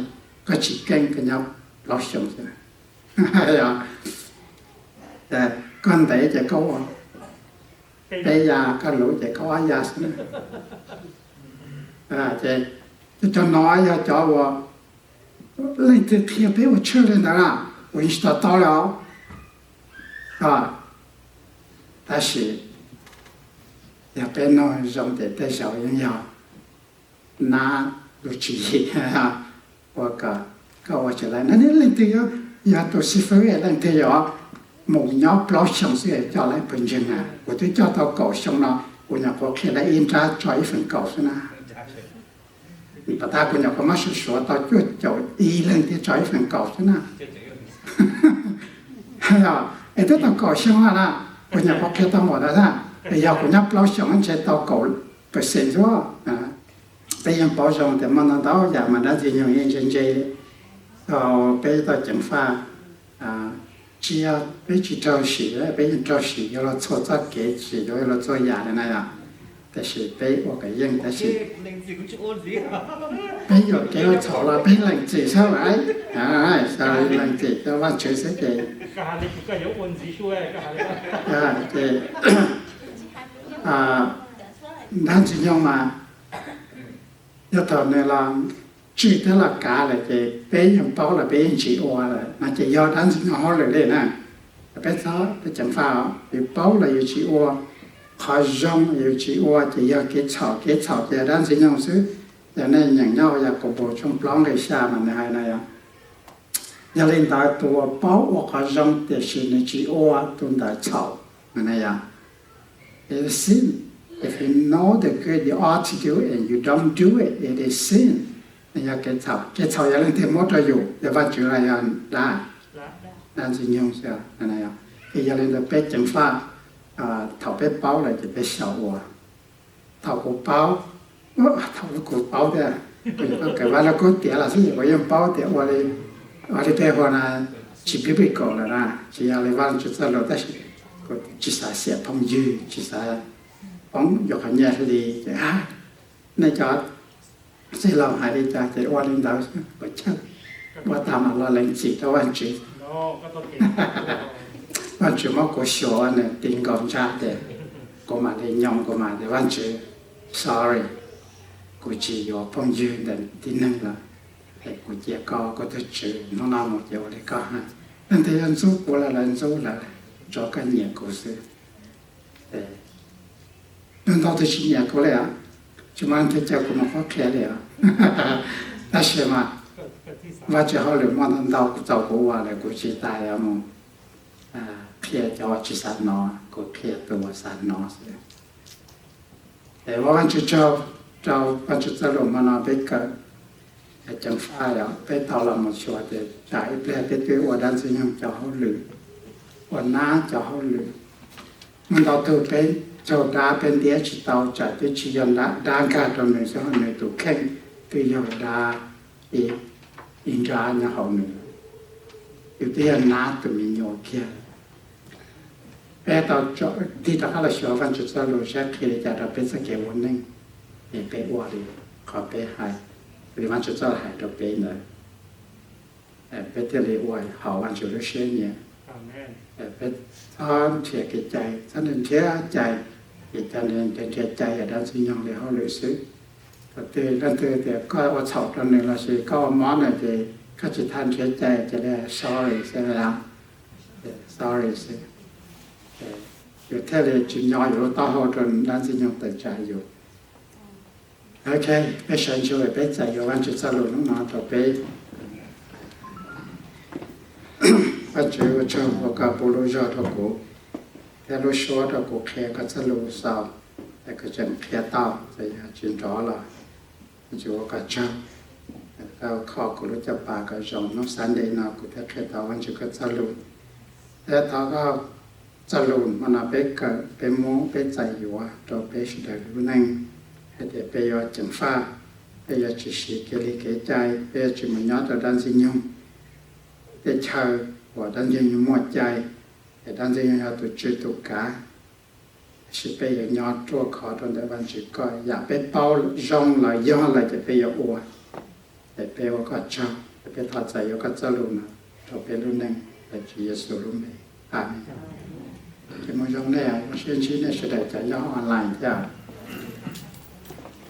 Speaker 1: ก็chỉเก่งเป็นย้อยบล็อกชงซะนะแต่ก่อนแต่จะเขาแต่ยาก็รู้จะเขายาซะนะ就nói cho我lên từ thiên bé我吃了呢，我意识到了，但是也别弄用的带小营养，拿不起我起来，那你lên từ要都是非要lên từ要某鸟不老想是叫来本身啊，我就叫到搞上了，我那个开来印扎找一份搞是呢。bà ta cũng có mắt số tao chuột chậu đi lên thì trái phần cầu thế nào hay là ấy tức tao cầu xong là cũng có kia tao mở ra bây giờ cũng lâu xong anh sẽ tao cầu phải xem rồi bây giờ bảo xong thì mà nó đâu giờ mà đã gì nhiều yên trên dây bây giờ tao chẳng pha chỉ bây giờ trâu xỉ bây giờ trâu xỉ rồi là cho ra kế xỉ rồi là cho nhà này nàyแต่是被我个人，但是被有给我吵了，被冷子出来，所以冷子ก็ว่าช่วยสักที对นั่นจะยังมา要到那了知道了假了就被人包了被人欺负了那就要นั่นจะ好了เลยนะ被他被整发被包了又欺负họ rong yêu chỉ qua chỉ do cái草cái đan sinh nhau xứ cho nên nhận nhau là có bộ trong plong để xa mà này này giờ lên tại tua bao hoặc họ rong để xin để chỉ qua tuần tại草mà này it is sin if you know the good you ought to do and you don't do it it is sin này cái草giờ lên thêm một rồi dụ để văn chữ này là đan sinh nhau xứ này thì giờ lên tại bé chẳng pha thầu bé báo là chỉ bé sầu à thầu cổ báo thầu cổ báo thế có cáiว่าเราก็เตี๋ยละสิว่ายังbáoเตี๋ยว่าเลยbé hoa là chỉ biết bị cổ là ra chỉ làเลยว่าจุดสรุปแต่ก็chỉ làเสียพงยืchỉ là phóng dọc hành nhà thìในจอดสิเราหายใจจะว่าเล่นดาวก็ชัดว่าตามเราเล่นจิตแล้ววันจิตวันจุมาก็ชัวเนี่ยติงกองชาเดก็มาเลยยองก็มาแต่วันจุ sorry กูจีอยู่พงยืนแต่ที่นั่งละไอ้กูเจียก็จะเจอน้องน้ำหมดเดียวเลยก็ฮะนั่นแต่ยันสู้กูละยันสู้ละจอกันเนี่ยกูซื้อนั่นตอนที่ชี้เนี่ยกูเลยจุมันที่เจ้ากูมาขอแค่เลยแต่เชื่อมาว่าจะเขาหรือมันเราเจ้ากูว่าเลยกูจีตายแล้วมึงเพียจะว่าจิตสันนอก็เพียตัวสันนอสิแต่ว่าวันจุดเจ้าวันจุดสรุปมันเอาไปเกิดจังฟ้าแล้วไปต่อเราหมดชัวร์เด็ดใจเปลี่ยนไปตัววันนั้นสิ่งที่เจ้าเขาหรือวันน้าเจ้าเขาหรือมันเราตัวเป็นเจ้าดาเป็นเดียจิตเตาจัดที่ชี้ยันด้านการตรงนี้สักหนึ่งตัวแข่งตัวยาดาอินทราเนี่ยเขาหนึ่งอยู่ที่น้าตัวมีโยเกียแต่ตอนที่ตะเขาเราชัวร์วันจุดสรุปใช้เพียงจะเราเป็นสเกลวันนึงเป็นอวดขอเป็นให้หรือวันจุดสรุปให้เราเป็นเลยเป็นที่เรียกว่าเขาวันจุดเชื่อเนี่ยเป็นท่านเทียกิจใจท่านเทียใจอีกท่านเทียใจด้านสิ่งอย่างเดียวเขาเลยซื้อแต่นั่นแต่ก็ว่าชอบตอนหนึ่งเราสิก็มองหน่อยจะก็จะท่านเทียใจจะได้ sorry ใช่ไหมล่ะ sorry สิอยู่แค่เลยจุดย่อยอยู่ต่อหัวจนด้านสิ่งอย่างแต่ใจอยู่โอเคไปเชิญช่วยไปใจอยู่วันจุดสรุปน้องๆต่อไป ว่าเจอชอบว่ากับปุโรจอทกูแต่รู้ชัวร์ทกูแค่ก็จะรู้สาวแต่ก็จะแค่ต่อแต่ยาจินร้อละจูก็ชอบแล้วข้อกูรู้จะปากก็จงน้องสันเดนากูแต่แค่ต่อวันจูก็จะรู้แต่ต่อก็จะรู้มันเป็นก็เป็นโม้เป็นใจอยู่ว่าเราเป็นสุดท้ายรู้นั่งให้เด็กไปยอดจังฟ้าไปยอดจิตสีเกลิเกใจไปยอดจิตมันยอดต่อด้านสิ่งยงแต่เชาว่าด้านยังอยู่หมดใจแต่ด้านยังอยู่ตัวจุดตัวกาสิไปอย่างยอดตัวขอตอนแต่วันจุดก็อยากไปเป่าจงเลยย้อนเลยจะไปยออวแต่ไปว่าก็ชอบไปถอดใจก็จะรู้นะเราไปรู้หนึ่งแต่จีเยซูรู้ไหมอาเมนจะมาจงได้เชื่อชี้ในเสด็จจะย่อออนไลน์จ้า